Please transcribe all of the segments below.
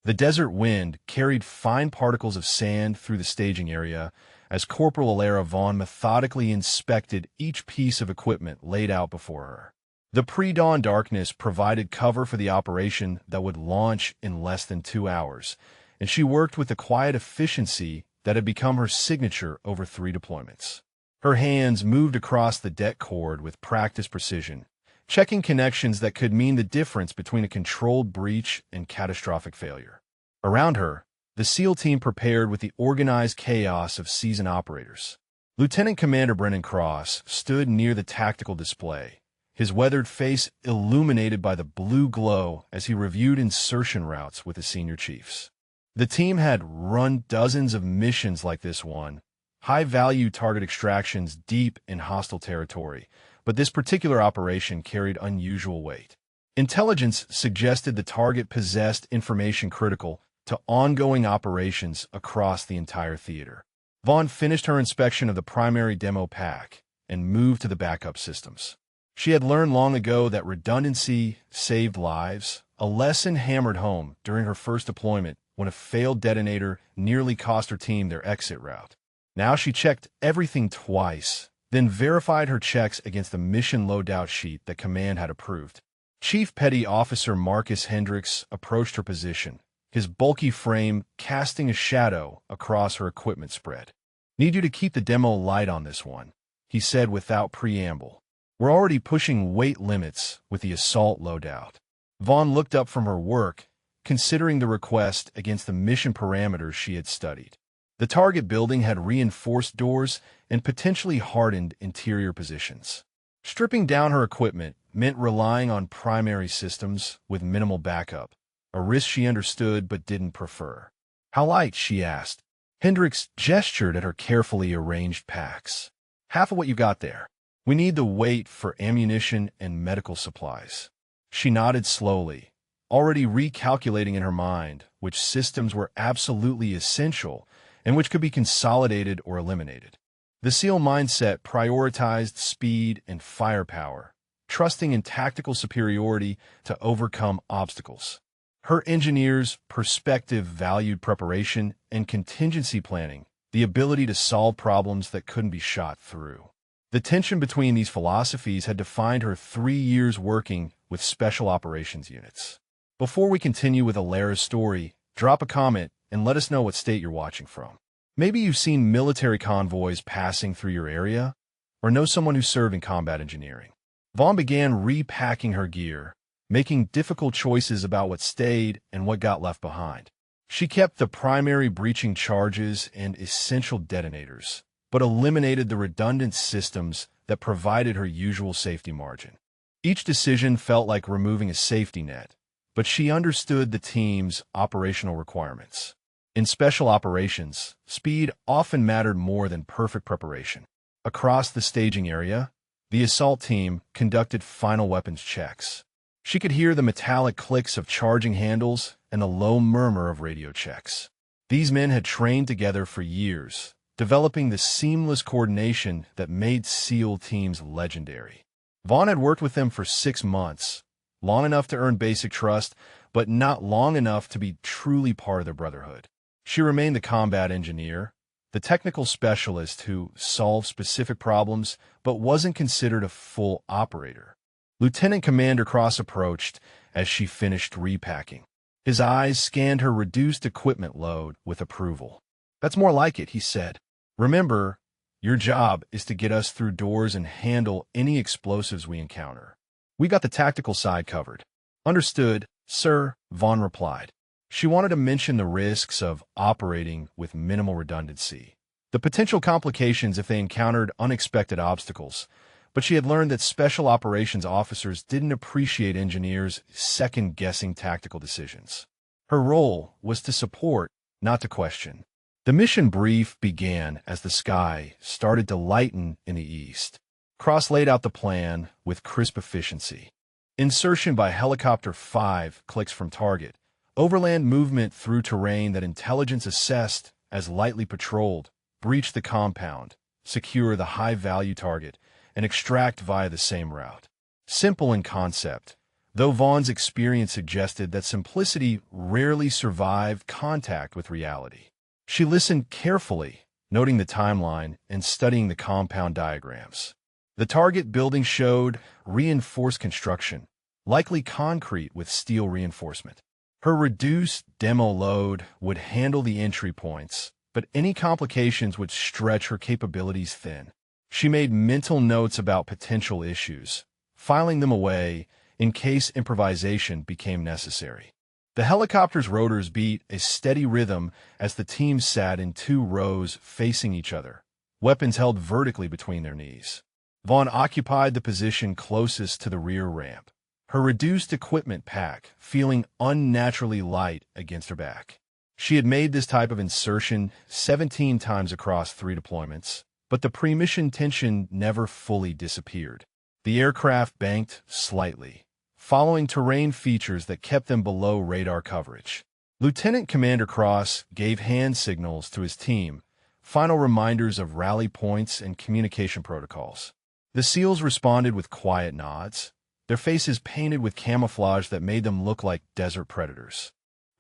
The desert wind carried fine particles of sand through the staging area as Corporal Alara Vaughn methodically inspected each piece of equipment laid out before her. The pre-dawn darkness provided cover for the operation that would launch in less than 2 hours, and she worked with the quiet efficiency that had become her signature over 3 deployments. Her hands moved across the deck cord with practiced precision, checking connections that could mean the difference between a controlled breach and catastrophic failure. Around her, the SEAL team prepared with the organized chaos of seasoned operators. Lieutenant Commander Brennan Cross stood near the tactical display, his weathered face illuminated by the blue glow as he reviewed insertion routes with the senior chiefs. The team had run dozens of missions like this one, high-value target extractions deep in hostile territory, but this particular operation carried unusual weight. Intelligence suggested the target possessed information critical to ongoing operations across the entire theater. Vaughn finished her inspection of the primary demo pack and moved to the backup systems. She had learned long ago that redundancy saved lives, a lesson hammered home during her first deployment when a failed detonator nearly cost her team their exit route. Now she checked everything twice, then verified her checks against the mission loadout sheet that Command had approved. Chief Petty Officer Marcus Hendricks approached her position, his bulky frame casting a shadow across her equipment spread. "Need you to keep the demo light on this one," he said without preamble. "We're already pushing weight limits with the assault loadout." Vaughn looked up from her work, considering the request against the mission parameters she had studied. The target building had reinforced doors and potentially hardened interior positions. Stripping down her equipment meant relying on primary systems with minimal backup, a risk she understood but didn't prefer. "How light?" she asked. Hendricks gestured at her carefully arranged packs. "Half of what you got there. We need the weight for ammunition and medical supplies." She nodded slowly, already recalculating in her mind which systems were absolutely essential and which could be consolidated or eliminated. The SEAL mindset prioritized speed and firepower, trusting in tactical superiority to overcome obstacles. Her engineer's perspective valued preparation and contingency planning, the ability to solve problems that couldn't be shot through. The tension between these philosophies had defined her 3 years working with special operations units. Before we continue with Alara's story, drop a comment and let us know what state you're watching from. Maybe you've seen military convoys passing through your area, or know someone who served in combat engineering. Vaughn began repacking her gear, making difficult choices about what stayed and what got left behind. She kept the primary breaching charges and essential detonators, but eliminated the redundant systems that provided her usual safety margin. Each decision felt like removing a safety net, but she understood the team's operational requirements. In special operations, speed often mattered more than perfect preparation. Across the staging area, the assault team conducted final weapons checks. She could hear the metallic clicks of charging handles and the low murmur of radio checks. These men had trained together for years, developing the seamless coordination that made SEAL teams legendary. Vaughn had worked with them for 6 months, long enough to earn basic trust, but not long enough to be truly part of their brotherhood. She remained the combat engineer, the technical specialist who solved specific problems but wasn't considered a full operator. Lieutenant Commander Cross approached as she finished repacking. His eyes scanned her reduced equipment load with approval. "That's more like it," he said. "Remember, your job is to get us through doors and handle any explosives we encounter. We got the tactical side covered." "Understood, sir," Vaughn replied. She wanted to mention the risks of operating with minimal redundancy, the potential complications if they encountered unexpected obstacles, but she had learned that special operations officers didn't appreciate engineers second-guessing tactical decisions. Her role was to support, not to question. The mission brief began as the sky started to lighten in the east. Cross laid out the plan with crisp efficiency. Insertion by helicopter 5 clicks from target. Overland movement through terrain that intelligence assessed as lightly patrolled. Breach the compound. Secure the high-value target and extract via the same route. Simple in concept, though Vaughn's experience suggested that simplicity rarely survived contact with reality. She listened carefully, noting the timeline and studying the compound diagrams. The target building showed reinforced construction, likely concrete with steel reinforcement. Her reduced demo load would handle the entry points, but any complications would stretch her capabilities thin. She made mental notes about potential issues, filing them away in case improvisation became necessary. The helicopter's rotors beat a steady rhythm as the team sat in 2 rows facing each other, weapons held vertically between their knees. Vaughn occupied the position closest to the rear ramp, her reduced equipment pack feeling unnaturally light against her back. She had made this type of insertion 17 times across 3 deployments, but the pre-mission tension never fully disappeared. The aircraft banked slightly, following terrain features that kept them below radar coverage. Lieutenant Commander Cross gave hand signals to his team, final reminders of rally points and communication protocols. The SEALs responded with quiet nods, their faces painted with camouflage that made them look like desert predators.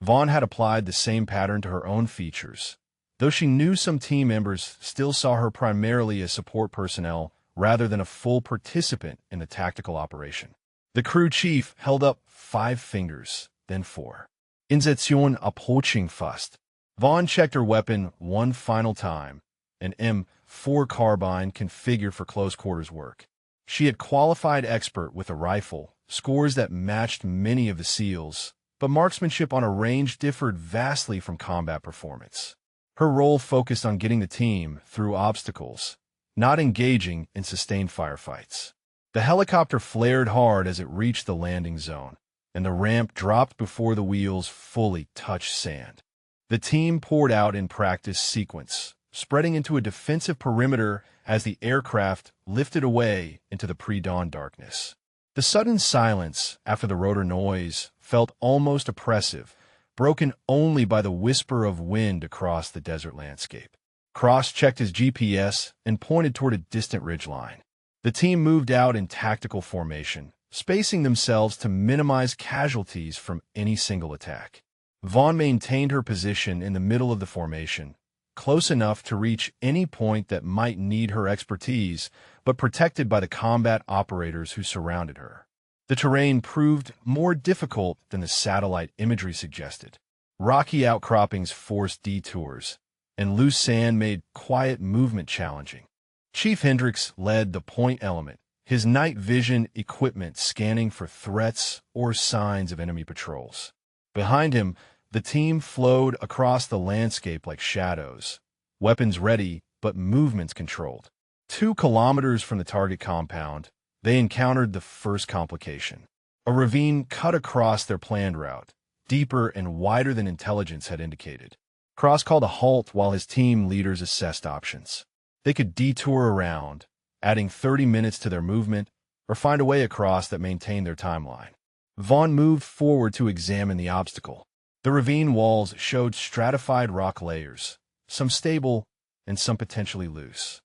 Vaughn had applied the same pattern to her own features, though she knew some team members still saw her primarily as support personnel rather than a full participant in the tactical operation. The crew chief held up 5 fingers, then 4. Insektion approaching fast. Vaughn checked her weapon one final time, an M4 carbine configured for close-quarters work. She had qualified expert with a rifle, scores that matched many of the SEALs, but marksmanship on a range differed vastly from combat performance. Her role focused on getting the team through obstacles, not engaging in sustained firefights. The helicopter flared hard as it reached the landing zone, and the ramp dropped before the wheels fully touched sand. The team poured out in practice sequence, spreading into a defensive perimeter as the aircraft lifted away into the pre-dawn darkness. The sudden silence after the rotor noise felt almost oppressive, broken only by the whisper of wind across the desert landscape. Cross checked his GPS and pointed toward a distant ridgeline. The team moved out in tactical formation, spacing themselves to minimize casualties from any single attack. Vaughn maintained her position in the middle of the formation, close enough to reach any point that might need her expertise, but protected by the combat operators who surrounded her. The terrain proved more difficult than the satellite imagery suggested. Rocky outcroppings forced detours, and loose sand made quiet movement challenging. Chief Hendricks led the point element, his night vision equipment scanning for threats or signs of enemy patrols. Behind him, the team flowed across the landscape like shadows, weapons ready but movements controlled. 2 kilometers from the target compound, they encountered the first complication. A ravine cut across their planned route, deeper and wider than intelligence had indicated. Cross called a halt while his team leaders assessed options. They could detour around, adding 30 minutes to their movement, or find a way across that maintained their timeline. Vaughn moved forward to examine the obstacle. The ravine walls showed stratified rock layers, some stable and some potentially loose.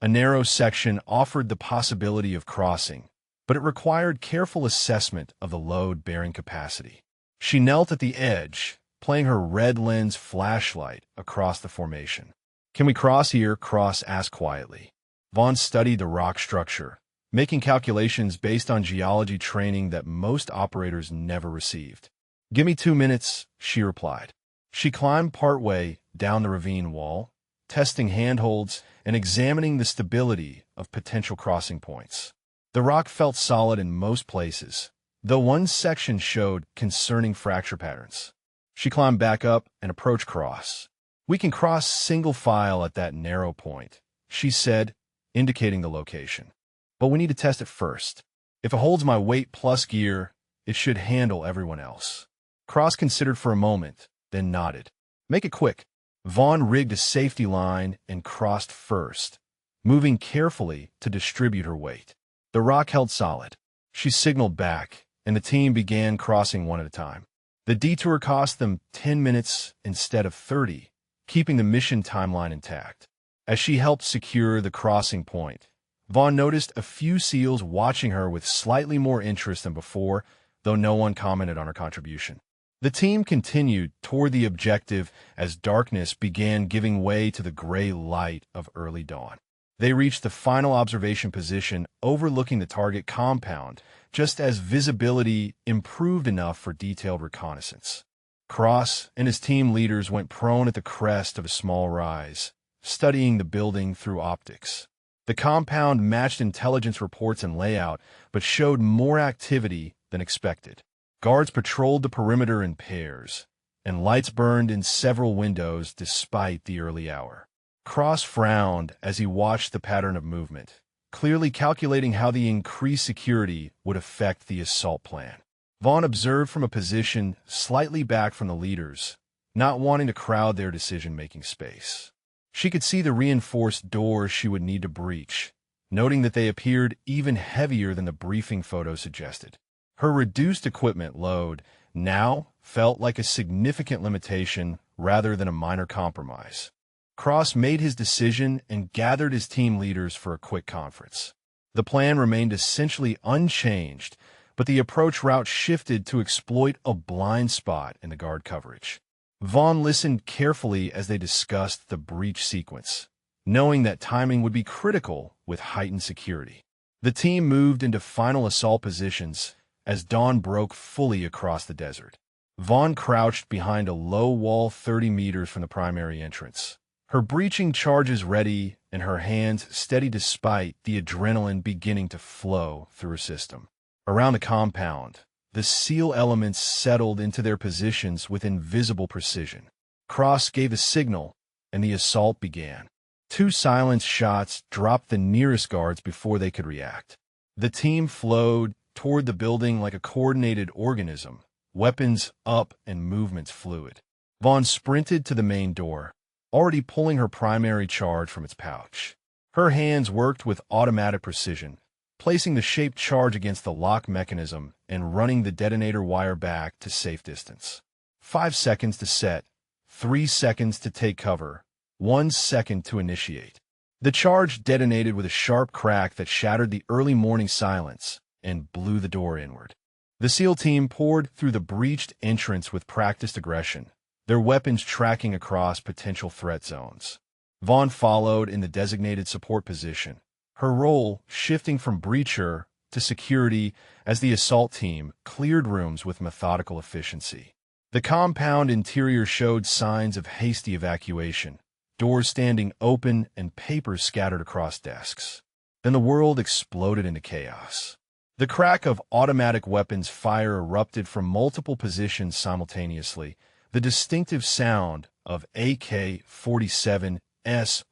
A narrow section offered the possibility of crossing, but it required careful assessment of the load-bearing capacity. She knelt at the edge, playing her red lens flashlight across the formation. "Can we cross here?" Cross asked quietly. Vaughn studied the rock structure, making calculations based on geology training that most operators never received. "Give me 2 minutes," she replied. She climbed partway down the ravine wall, testing handholds and examining the stability of potential crossing points. The rock felt solid in most places, though one section showed concerning fracture patterns. She climbed back up and approached Cross. "We can cross single file at that narrow point," she said, indicating the location. "But we need to test it first. If it holds my weight plus gear, it should handle everyone else." Cross considered for a moment, then nodded. "Make it quick." Vaughn rigged a safety line and crossed first, moving carefully to distribute her weight. The rock held solid. She signaled back, and the team began crossing one at a time. The detour cost them 10 minutes instead of 30, keeping the mission timeline intact. As she helped secure the crossing point, Vaughn noticed a few SEALs watching her with slightly more interest than before, though no one commented on her contribution. The team continued toward the objective as darkness began giving way to the gray light of early dawn. They reached the final observation position overlooking the target compound, just as visibility improved enough for detailed reconnaissance. Cross and his team leaders went prone at the crest of a small rise, studying the building through optics. The compound matched intelligence reports and layout, but showed more activity than expected. Guards patrolled the perimeter in pairs, and lights burned in several windows despite the early hour. Cross frowned as he watched the pattern of movement, clearly calculating how the increased security would affect the assault plan. Vaughn observed from a position slightly back from the leaders, not wanting to crowd their decision-making space. She could see the reinforced doors she would need to breach, noting that they appeared even heavier than the briefing photo suggested. Her reduced equipment load now felt like a significant limitation rather than a minor compromise. Cross made his decision and gathered his team leaders for a quick conference. The plan remained essentially unchanged, but the approach route shifted to exploit a blind spot in the guard coverage. Vaughn listened carefully as they discussed the breach sequence, knowing that timing would be critical with heightened security. The team moved into final assault positions as dawn broke fully across the desert. Vaughn crouched behind a low wall 30 meters from the primary entrance, her breaching charges ready and her hands steady despite the adrenaline beginning to flow through her system. Around the compound, the SEAL elements settled into their positions with invisible precision. Cross gave a signal, and the assault began. 2 silenced shots dropped the nearest guards before they could react. The team flowed toward the building like a coordinated organism, weapons up and movements fluid. Vaughn sprinted to the main door, already pulling her primary charge from its pouch. Her hands worked with automatic precision, placing the shaped charge against the lock mechanism and running the detonator wire back to safe distance. 5 seconds to set, 3 seconds to take cover, 1 second to initiate. The charge detonated with a sharp crack that shattered the early morning silence and blew the door inward. The SEAL team poured through the breached entrance with practiced aggression, their weapons tracking across potential threat zones. Vaughn followed in the designated support position, her role shifting from breacher to security as the assault team cleared rooms with methodical efficiency. The compound interior showed signs of hasty evacuation, doors standing open and papers scattered across desks. Then the world exploded into chaos. The crack of automatic weapons fire erupted from multiple positions simultaneously, the distinctive sound of AK-47s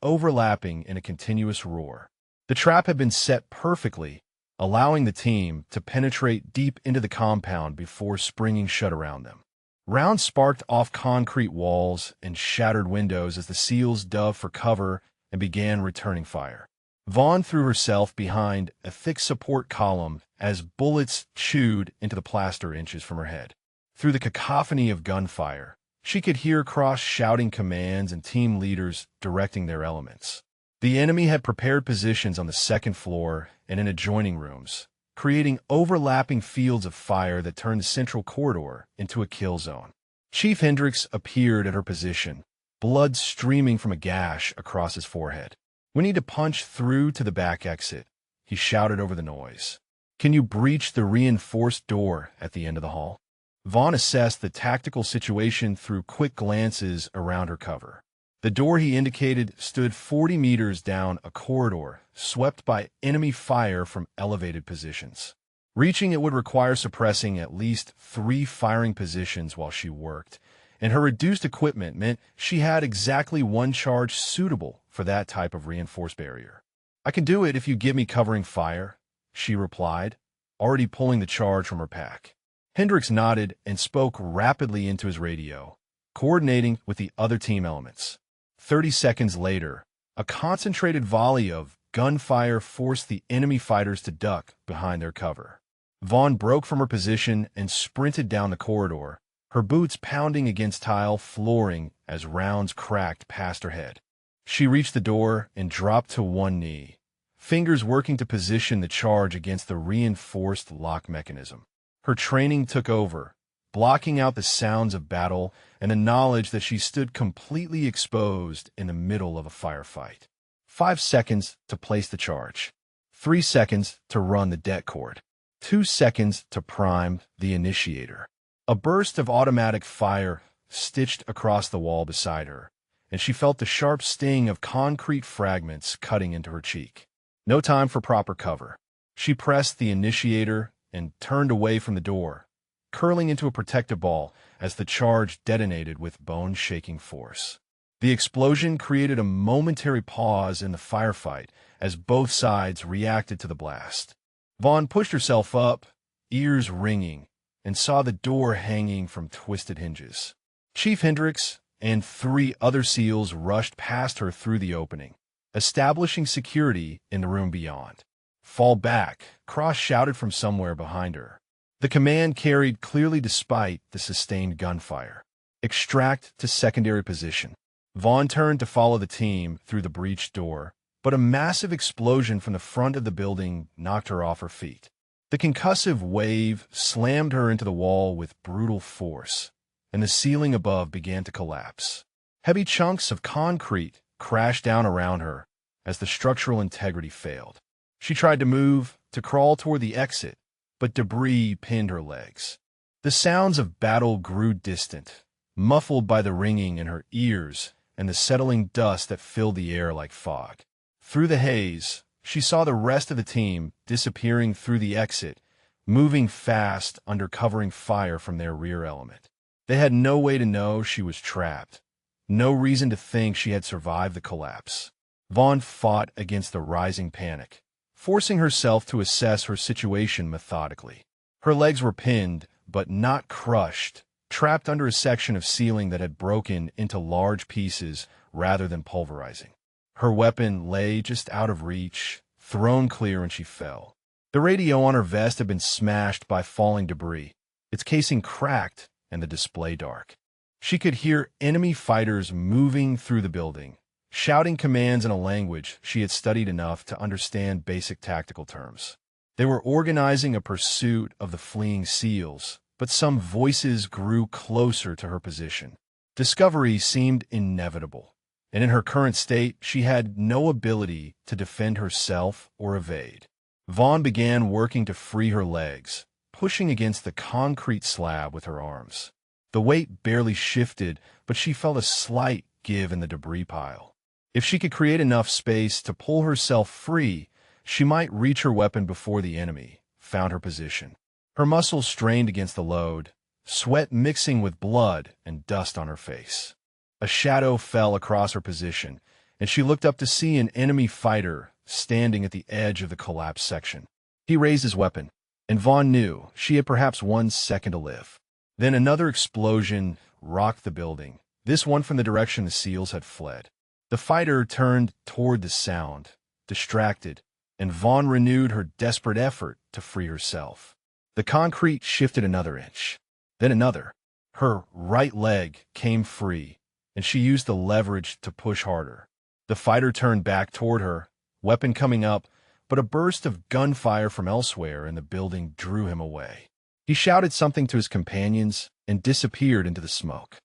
overlapping in a continuous roar. The trap had been set perfectly, allowing the team to penetrate deep into the compound before springing shut around them. Rounds sparked off concrete walls and shattered windows as the SEALs dove for cover and began returning fire. Vaughn threw herself behind a thick support column as bullets chewed into the plaster inches from her head. Through the cacophony of gunfire, she could hear Cross shouting commands and team leaders directing their elements. The enemy had prepared positions on the second floor and in adjoining rooms, creating overlapping fields of fire that turned the central corridor into a kill zone. Chief Hendricks appeared at her position, blood streaming from a gash across his forehead. "We need to punch through to the back exit," he shouted over the noise. "Can you breach the reinforced door at the end of the hall?" Vaughn assessed the tactical situation through quick glances around her cover. The door he indicated stood 40 meters down a corridor, swept by enemy fire from elevated positions. Reaching it would require suppressing at least 3 firing positions while she worked, and her reduced equipment meant she had exactly 1 charge suitable for that type of reinforced barrier. "I can do it if you give me covering fire," she replied, already pulling the charge from her pack. Hendricks nodded and spoke rapidly into his radio, coordinating with the other team elements. 30 seconds later, a concentrated volley of gunfire forced the enemy fighters to duck behind their cover. Vaughn broke from her position and sprinted down the corridor, her boots pounding against tile flooring as rounds cracked past her head. She reached the door and dropped to one knee, fingers working to position the charge against the reinforced lock mechanism. Her training took over, blocking out the sounds of battle and the knowledge that she stood completely exposed in the middle of a firefight. 5 seconds to place the charge. 3 seconds to run the det cord. 2 seconds to prime the initiator. A burst of automatic fire stitched across the wall beside her, and she felt the sharp sting of concrete fragments cutting into her cheek. No time for proper cover. She pressed the initiator and turned away from the door, curling into a protective ball as the charge detonated with bone-shaking force. The explosion created a momentary pause in the firefight as both sides reacted to the blast. Vaughn pushed herself up, ears ringing, and saw the door hanging from twisted hinges. Chief Hendricks and 3 other SEALs rushed past her through the opening, establishing security in the room beyond. "Fall back," Cross shouted from somewhere behind her. The command carried clearly despite the sustained gunfire. "Extract to secondary position." Vaughn turned to follow the team through the breached door, but a massive explosion from the front of the building knocked her off her feet. The concussive wave slammed her into the wall with brutal force, and the ceiling above began to collapse. Heavy chunks of concrete crashed down around her as the structural integrity failed. She tried to move, to crawl toward the exit, but debris pinned her legs. The sounds of battle grew distant, muffled by the ringing in her ears and the settling dust that filled the air like fog. Through the haze, she saw the rest of the team disappearing through the exit, moving fast under covering fire from their rear element. They had no way to know she was trapped, no reason to think she had survived the collapse. Vaughn fought against the rising panic, forcing herself to assess her situation methodically. Her legs were pinned, but not crushed, trapped under a section of ceiling that had broken into large pieces rather than pulverizing. Her weapon lay just out of reach, thrown clear when she fell. The radio on her vest had been smashed by falling debris, its casing cracked and the display dark. She could hear enemy fighters moving through the building, shouting commands in a language she had studied enough to understand basic tactical terms. They were organizing a pursuit of the fleeing SEALs, but some voices grew closer to her position. Discovery seemed inevitable, and in her current state, she had no ability to defend herself or evade. Vaughn began working to free her legs, pushing against the concrete slab with her arms. The weight barely shifted, but she felt a slight give in the debris pile. If she could create enough space to pull herself free, she might reach her weapon before the enemy found her position. Her muscles strained against the load, sweat mixing with blood and dust on her face. A shadow fell across her position, and she looked up to see an enemy fighter standing at the edge of the collapsed section. He raised his weapon, and Vaughn knew she had perhaps 1 second to live. Then another explosion rocked the building, this one from the direction the SEALs had fled. The fighter turned toward the sound, distracted, and Vaughn renewed her desperate effort to free herself. The concrete shifted another inch, then another. Her right leg came free, and she used the leverage to push harder. The fighter turned back toward her, weapon coming up, but a burst of gunfire from elsewhere in the building drew him away. He shouted something to his companions and disappeared into the smoke.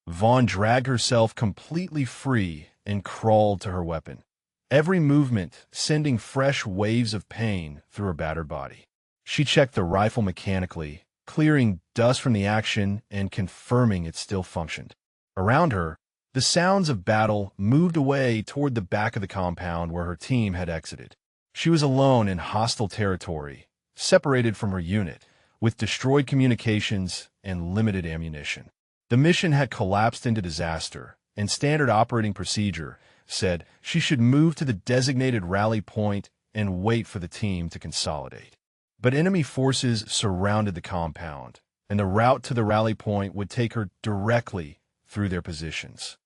Vaughn dragged herself completely free and crawled to her weapon, every movement sending fresh waves of pain through her battered body. She checked the rifle mechanically, clearing dust from the action and confirming it still functioned. Around her, the sounds of battle moved away toward the back of the compound where her team had exited. She was alone in hostile territory, separated from her unit, with destroyed communications and limited ammunition. The mission had collapsed into disaster, and standard operating procedure said she should move to the designated rally point and wait for the team to consolidate. But enemy forces surrounded the compound, and the route to the rally point would take her directly through their positions.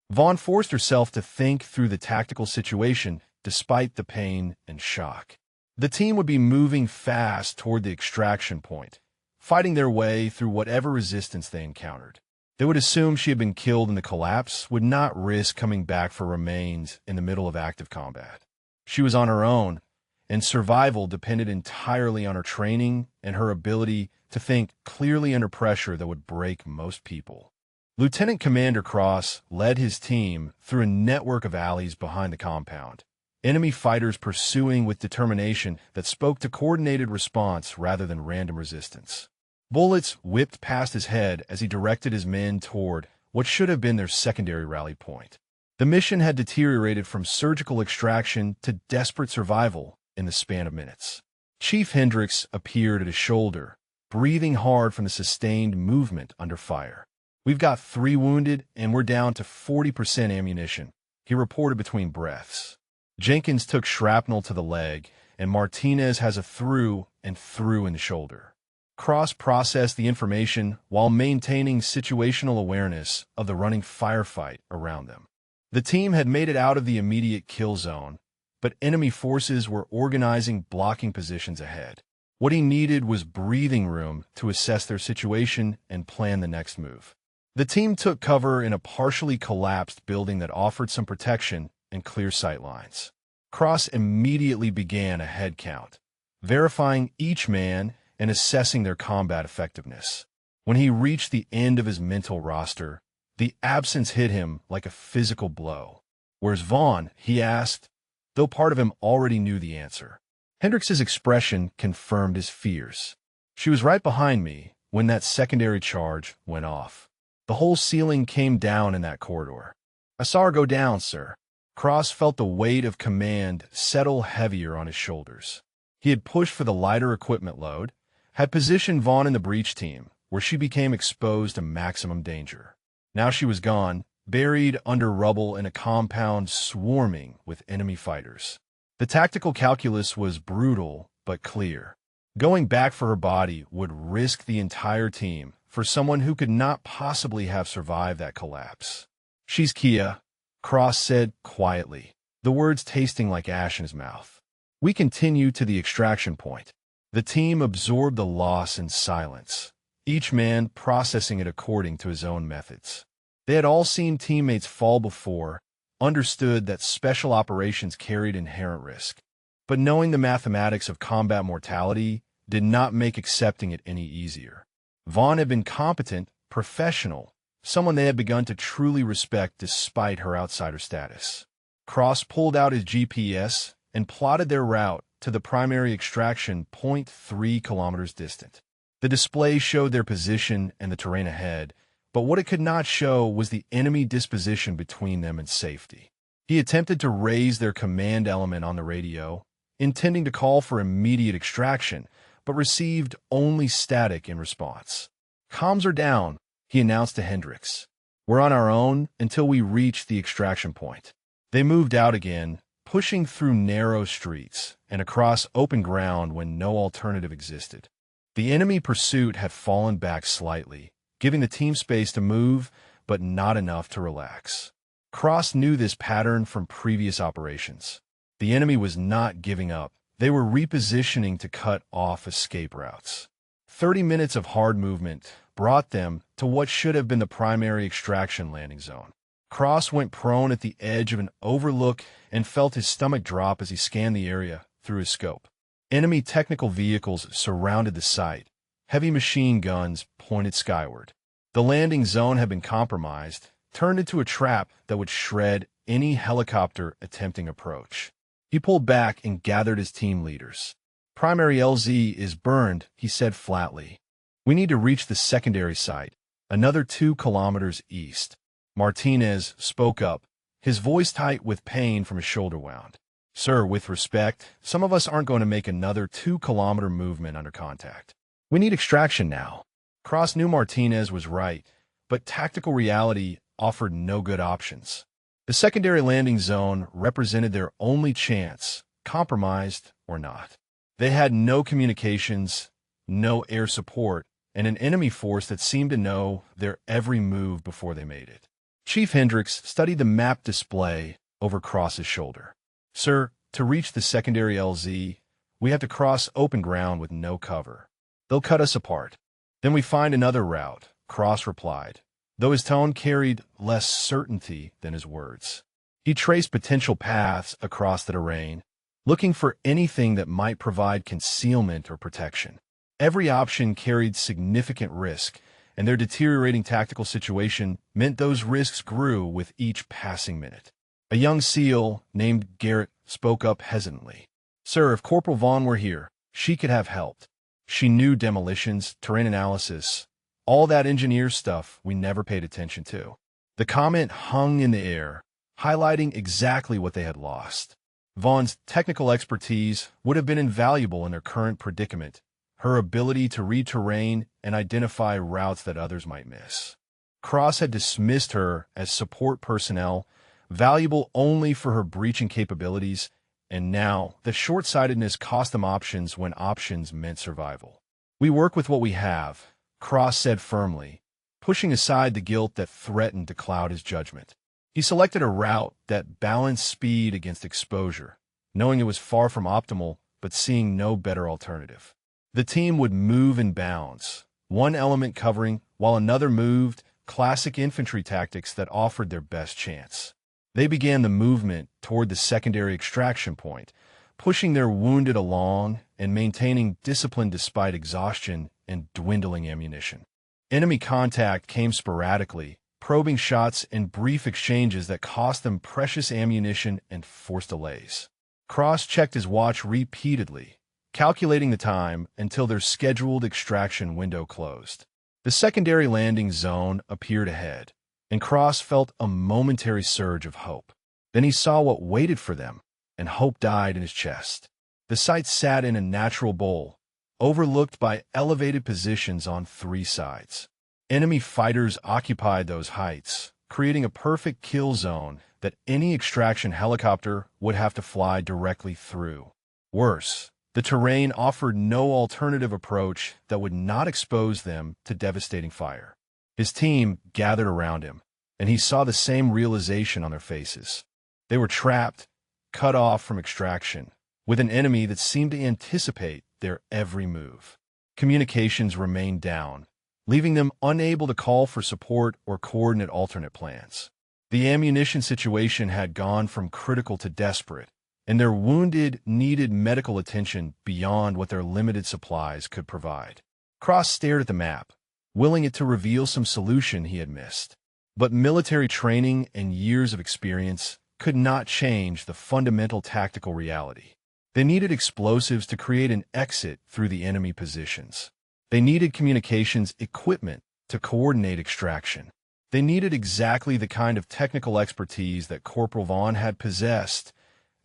Vaughn forced herself to think through the tactical situation despite the pain and shock. The team would be moving fast toward the extraction point, fighting their way through whatever resistance they encountered. They would assume she had been killed in the collapse, would not risk coming back for remains in the middle of active combat. She was on her own, and survival depended entirely on her training and her ability to think clearly under pressure that would break most people. Lieutenant Commander Cross led his team through a network of alleys behind the compound, enemy fighters pursuing with determination that spoke to coordinated response rather than random resistance. Bullets whipped past his head as he directed his men toward what should have been their secondary rally point. The mission had deteriorated from surgical extraction to desperate survival in the span of minutes. Chief Hendricks appeared at his shoulder, breathing hard from the sustained movement under fire. "We've got 3 wounded, and we're down to 40% ammunition," he reported between breaths. Jenkins took shrapnel to the leg, and Martinez has a through and through in the shoulder. Cross processed the information while maintaining situational awareness of the running firefight around them. The team had made it out of the immediate kill zone, but enemy forces were organizing blocking positions ahead. What he needed was breathing room to assess their situation and plan the next move. The team took cover in a partially collapsed building that offered some protection and clear sight lines. Cross immediately began a head count, verifying each man and assessing their combat effectiveness. When he reached the end of his mental roster, the absence hit him like a physical blow. "Where's Vaughn?" he asked, though part of him already knew the answer. Hendricks's expression confirmed his fears. "She was right behind me when that secondary charge went off. The whole ceiling came down in that corridor. I saw her go down, sir." Cross felt the weight of command settle heavier on his shoulders. He had pushed for the lighter equipment load, had positioned Vaughn in the breach team, where she became exposed to maximum danger. Now she was gone, buried under rubble in a compound swarming with enemy fighters. The tactical calculus was brutal but clear. Going back for her body would risk the entire team for someone who could not possibly have survived that collapse. "She's Kia," Cross said quietly, the words tasting like ash in his mouth. "We continue to the extraction point." The team absorbed the loss in silence, each man processing it according to his own methods. They had all seen teammates fall before, understood that special operations carried inherent risk, but knowing the mathematics of combat mortality did not make accepting it any easier. Vaughn had been competent, professional, someone they had begun to truly respect despite her outsider status. Cross pulled out his GPS and plotted their route to the primary extraction point 3 kilometers distant. The display showed their position and the terrain ahead, but what it could not show was the enemy disposition between them and safety. He attempted to raise their command element on the radio, intending to call for immediate extraction, but received only static in response. "Comms are down," he announced to Hendricks. "We're on our own until we reach the extraction point." They moved out again, pushing through narrow streets and across open ground when no alternative existed. The enemy pursuit had fallen back slightly, giving the team space to move, but not enough to relax. Cross knew this pattern from previous operations. The enemy was not giving up. They were repositioning to cut off escape routes. 30 minutes of hard movement brought them to what should have been the primary extraction landing zone. Cross went prone at the edge of an overlook and felt his stomach drop as he scanned the area through his scope. Enemy technical vehicles surrounded the site. Heavy machine guns pointed skyward. The landing zone had been compromised, turned into a trap that would shred any helicopter attempting approach. He pulled back and gathered his team leaders. "Primary LZ is burned," he said flatly. "We need to reach the secondary site, another 2 kilometers east." Martinez spoke up, his voice tight with pain from his shoulder wound. "Sir, with respect, some of us aren't going to make another 2-kilometer movement under contact. We need extraction now." Cross knew Martinez was right, but tactical reality offered no good options. The secondary landing zone represented their only chance, compromised or not. They had no communications, no air support, and an enemy force that seemed to know their every move before they made it. Chief Hendricks studied the map display over Cross's shoulder. "Sir, to reach the secondary LZ, we have to cross open ground with no cover. They'll cut us apart. Then we find another route," Cross replied, though his tone carried less certainty than his words. He traced potential paths across the terrain, looking for anything that might provide concealment or protection. Every option carried significant risk, and their deteriorating tactical situation meant those risks grew with each passing minute. A young SEAL named Garrett spoke up hesitantly. "Sir, if Corporal Vaughn were here, she could have helped. She knew demolitions, terrain analysis, all that engineer stuff we never paid attention to." The comment hung in the air, highlighting exactly what they had lost. Vaughn's technical expertise would have been invaluable in their current predicament, her ability to read terrain and identify routes that others might miss. Cross had dismissed her as support personnel, valuable only for her breaching capabilities, and now the short-sightedness cost them options when options meant survival. "We work with what we have," Cross said firmly, pushing aside the guilt that threatened to cloud his judgment. He selected a route that balanced speed against exposure, knowing it was far from optimal, but seeing no better alternative. The team would move in bounds, one element covering while another moved, classic infantry tactics that offered their best chance. They began the movement toward the secondary extraction point, pushing their wounded along and maintaining discipline despite exhaustion and dwindling ammunition. Enemy contact came sporadically, probing shots and brief exchanges that cost them precious ammunition and forced delays. Cross checked his watch repeatedly, calculating the time until their scheduled extraction window closed. The secondary landing zone appeared ahead, and Cross felt a momentary surge of hope. Then he saw what waited for them, and hope died in his chest. The site sat in a natural bowl, overlooked by elevated positions on three sides. Enemy fighters occupied those heights, creating a perfect kill zone that any extraction helicopter would have to fly directly through. Worse, the terrain offered no alternative approach that would not expose them to devastating fire. His team gathered around him, and he saw the same realization on their faces. They were trapped, cut off from extraction, with an enemy that seemed to anticipate their every move. Communications remained down, leaving them unable to call for support or coordinate alternate plans. The ammunition situation had gone from critical to desperate, and their wounded needed medical attention beyond what their limited supplies could provide. Cross stared at the map, willing it to reveal some solution he had missed. But military training and years of experience could not change the fundamental tactical reality. They needed explosives to create an exit through the enemy positions. They needed communications equipment to coordinate extraction. They needed exactly the kind of technical expertise that Corporal Vaughn had possessed,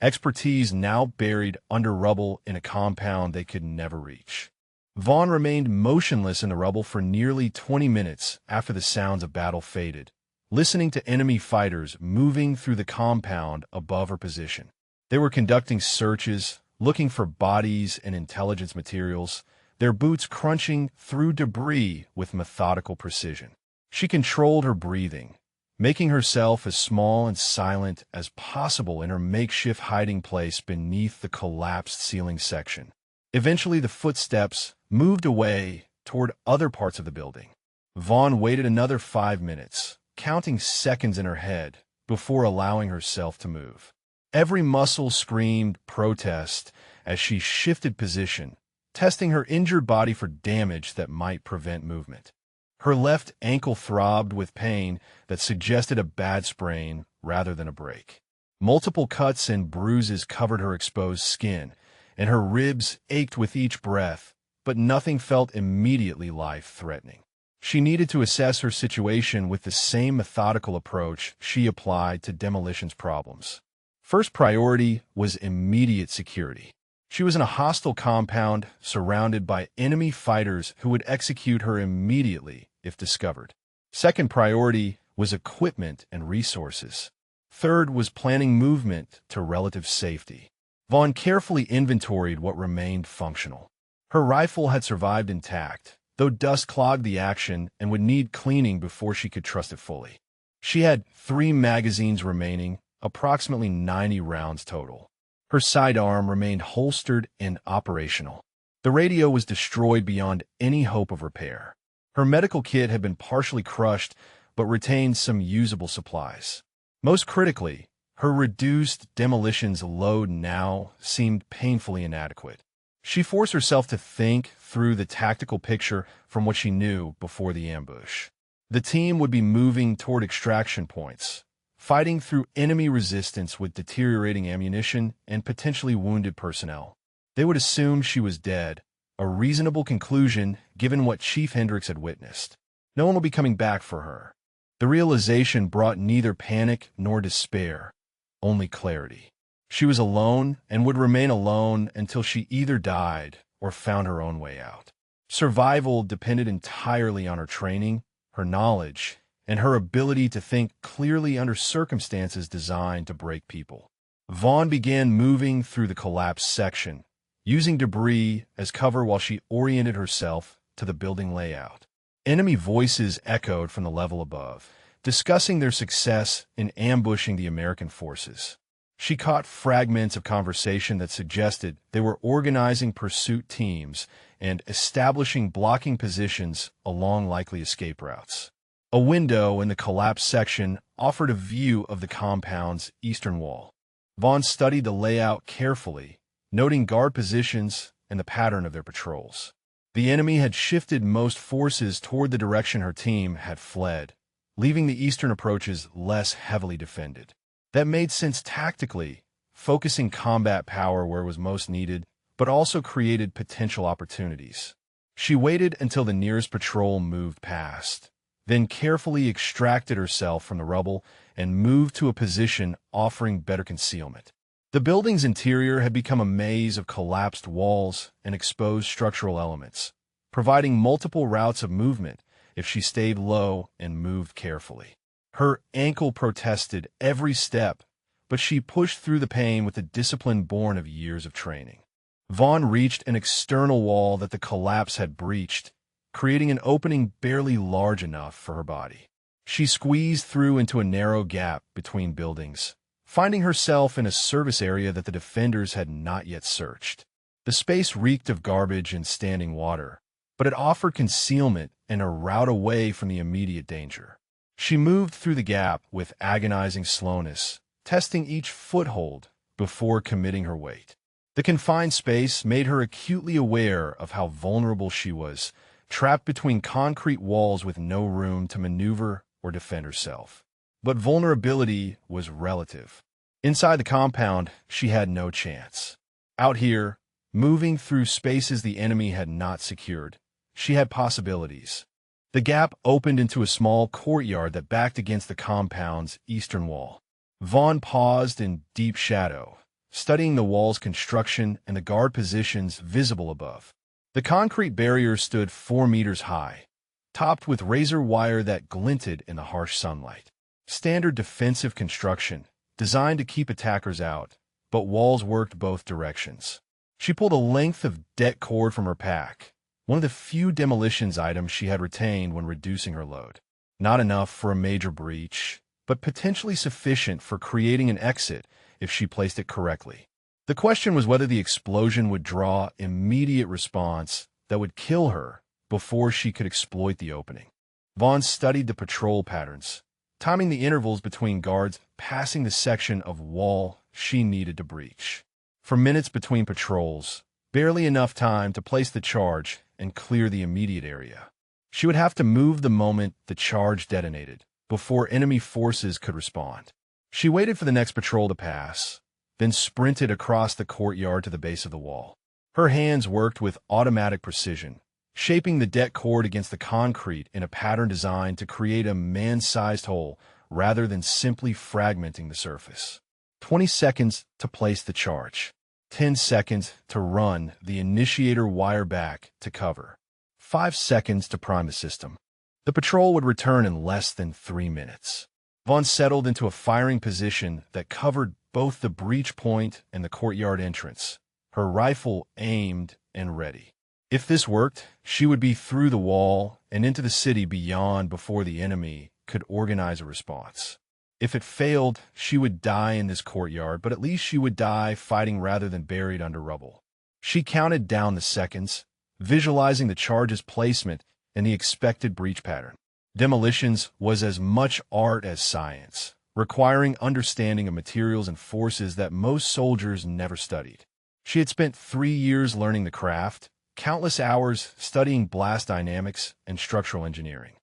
expertise now buried under rubble in a compound they could never reach. Vaughn remained motionless in the rubble for nearly 20 minutes after the sounds of battle faded, listening to enemy fighters moving through the compound above her position. They were conducting searches, looking for bodies and intelligence materials, their boots crunching through debris with methodical precision. She controlled her breathing, making herself as small and silent as possible in her makeshift hiding place beneath the collapsed ceiling section. Eventually, the footsteps moved away toward other parts of the building. Vaughn waited another 5 minutes, counting seconds in her head before allowing herself to move. Every muscle screamed protest as she shifted position, testing her injured body for damage that might prevent movement. Her left ankle throbbed with pain that suggested a bad sprain rather than a break. Multiple cuts and bruises covered her exposed skin, and her ribs ached with each breath, but nothing felt immediately life-threatening. She needed to assess her situation with the same methodical approach she applied to demolitions problems. First priority was immediate security. She was in a hostile compound surrounded by enemy fighters who would execute her immediately if discovered. Second priority was equipment and resources. Third was planning movement to relative safety. Vaughn carefully inventoried what remained functional. Her rifle had survived intact, though dust clogged the action and would need cleaning before she could trust it fully. She had 3 magazines remaining, approximately 90 rounds total. Her sidearm remained holstered and operational. The radio was destroyed beyond any hope of repair. Her medical kit had been partially crushed, but retained some usable supplies. Most critically, Her reduced demolitions load now seemed painfully inadequate. She forced herself to think through the tactical picture from what she knew before the ambush. The team would be moving toward extraction points, fighting through enemy resistance with deteriorating ammunition and potentially wounded personnel. They would assume she was dead, a reasonable conclusion given what Chief Hendricks had witnessed. No one will be coming back for her. The realization brought neither panic nor despair, only clarity. She was alone and would remain alone until she either died or found her own way out. Survival depended entirely on her training, her knowledge, and her ability to think clearly under circumstances designed to break people. Vaughn began moving through the collapsed section, using debris as cover while she oriented herself to the building layout. Enemy voices echoed from the level above, discussing their success in ambushing the American forces. She caught fragments of conversation that suggested they were organizing pursuit teams and establishing blocking positions along likely escape routes. A window in the collapsed section offered a view of the compound's eastern wall. Vaughn studied the layout carefully, noting guard positions and the pattern of their patrols. The enemy had shifted most forces toward the direction her team had fled, leaving the eastern approaches less heavily defended. That made sense tactically, focusing combat power where it was most needed, but also created potential opportunities. She waited until the nearest patrol moved past, then carefully extracted herself from the rubble and moved to a position offering better concealment. The building's interior had become a maze of collapsed walls and exposed structural elements, providing multiple routes of movement if she stayed low and moved carefully. Her ankle protested every step, but she pushed through the pain with the discipline born of years of training. Vaughn reached an external wall that the collapse had breached, creating an opening barely large enough for her body. She squeezed through into a narrow gap between buildings, finding herself in a service area that the defenders had not yet searched. The space reeked of garbage and standing water, but it offered concealment and a route away from the immediate danger. She moved through the gap with agonizing slowness, testing each foothold before committing her weight. The confined space made her acutely aware of how vulnerable she was, trapped between concrete walls with no room to maneuver or defend herself. But vulnerability was relative. Inside the compound, she had no chance. Out here, moving through spaces the enemy had not secured, she had possibilities. The gap opened into a small courtyard that backed against the compound's eastern wall. Vaughn paused in deep shadow, studying the wall's construction and the guard positions visible above. The concrete barrier stood 4 meters high, topped with razor wire that glinted in the harsh sunlight. Standard defensive construction, designed to keep attackers out, but walls worked both directions. She pulled a length of det cord from her pack, one of the few demolitions items she had retained when reducing her load. Not enough for a major breach, but potentially sufficient for creating an exit if she placed it correctly. The question was whether the explosion would draw immediate response that would kill her before she could exploit the opening. Vaughn studied the patrol patterns, timing the intervals between guards passing the section of wall she needed to breach. For minutes between patrols, barely enough time to place the charge and clear the immediate area. She would have to move the moment the charge detonated, before enemy forces could respond. She waited for the next patrol to pass, then sprinted across the courtyard to the base of the wall. Her hands worked with automatic precision, shaping the det cord against the concrete in a pattern designed to create a man-sized hole rather than simply fragmenting the surface. 20 seconds to place the charge. 10 seconds to run the initiator wire back to cover. 5 seconds to prime the system. The patrol would return in less than 3 minutes. Vaughn settled into a firing position that covered both the breach point and the courtyard entrance, her rifle aimed and ready. If this worked, she would be through the wall and into the city beyond before the enemy could organize a response. If it failed, she would die in this courtyard, but at least she would die fighting rather than buried under rubble. She counted down the seconds, visualizing the charge's placement and the expected breach pattern. Demolitions was as much art as science, requiring understanding of materials and forces that most soldiers never studied. She had spent 3 years learning the craft, countless hours studying blast dynamics and structural engineering.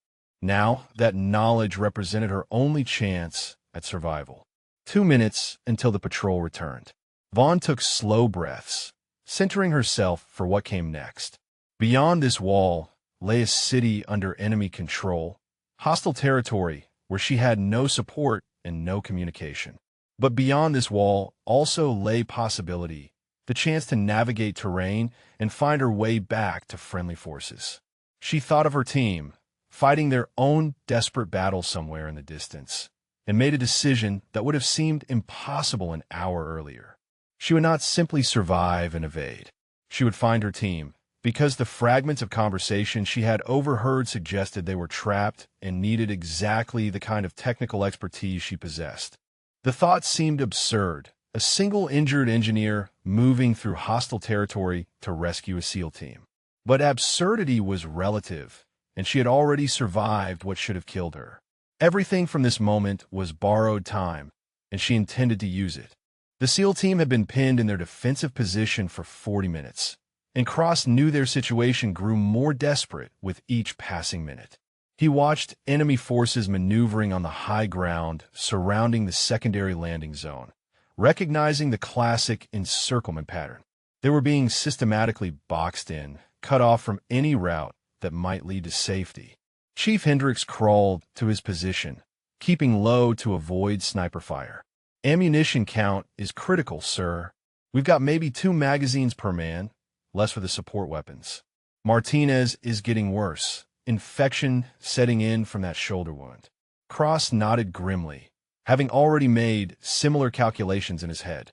Now, that knowledge represented her only chance at survival. 2 minutes until the patrol returned. Vaughn took slow breaths, centering herself for what came next. Beyond this wall lay a city under enemy control, hostile territory where she had no support and no communication. But beyond this wall also lay possibility, the chance to navigate terrain and find her way back to friendly forces. She thought of her team, fighting their own desperate battle somewhere in the distance, and made a decision that would have seemed impossible an hour earlier. She would not simply survive and evade. She would find her team, because the fragments of conversation she had overheard suggested they were trapped and needed exactly the kind of technical expertise she possessed. The thought seemed absurd, a single injured engineer moving through hostile territory to rescue a SEAL team. But absurdity was relative, and she had already survived what should have killed her. Everything from this moment was borrowed time, and she intended to use it. The SEAL team had been pinned in their defensive position for 40 minutes, and Cross knew their situation grew more desperate with each passing minute. He watched enemy forces maneuvering on the high ground surrounding the secondary landing zone, recognizing the classic encirclement pattern. They were being systematically boxed in, cut off from any route that might lead to safety. Chief Hendricks crawled to his position, keeping low to avoid sniper fire. "Ammunition count is critical, sir. We've got maybe 2 magazines per man, less for the support weapons. Martinez is getting worse, infection setting in from that shoulder wound." Cross nodded grimly, having already made similar calculations in his head.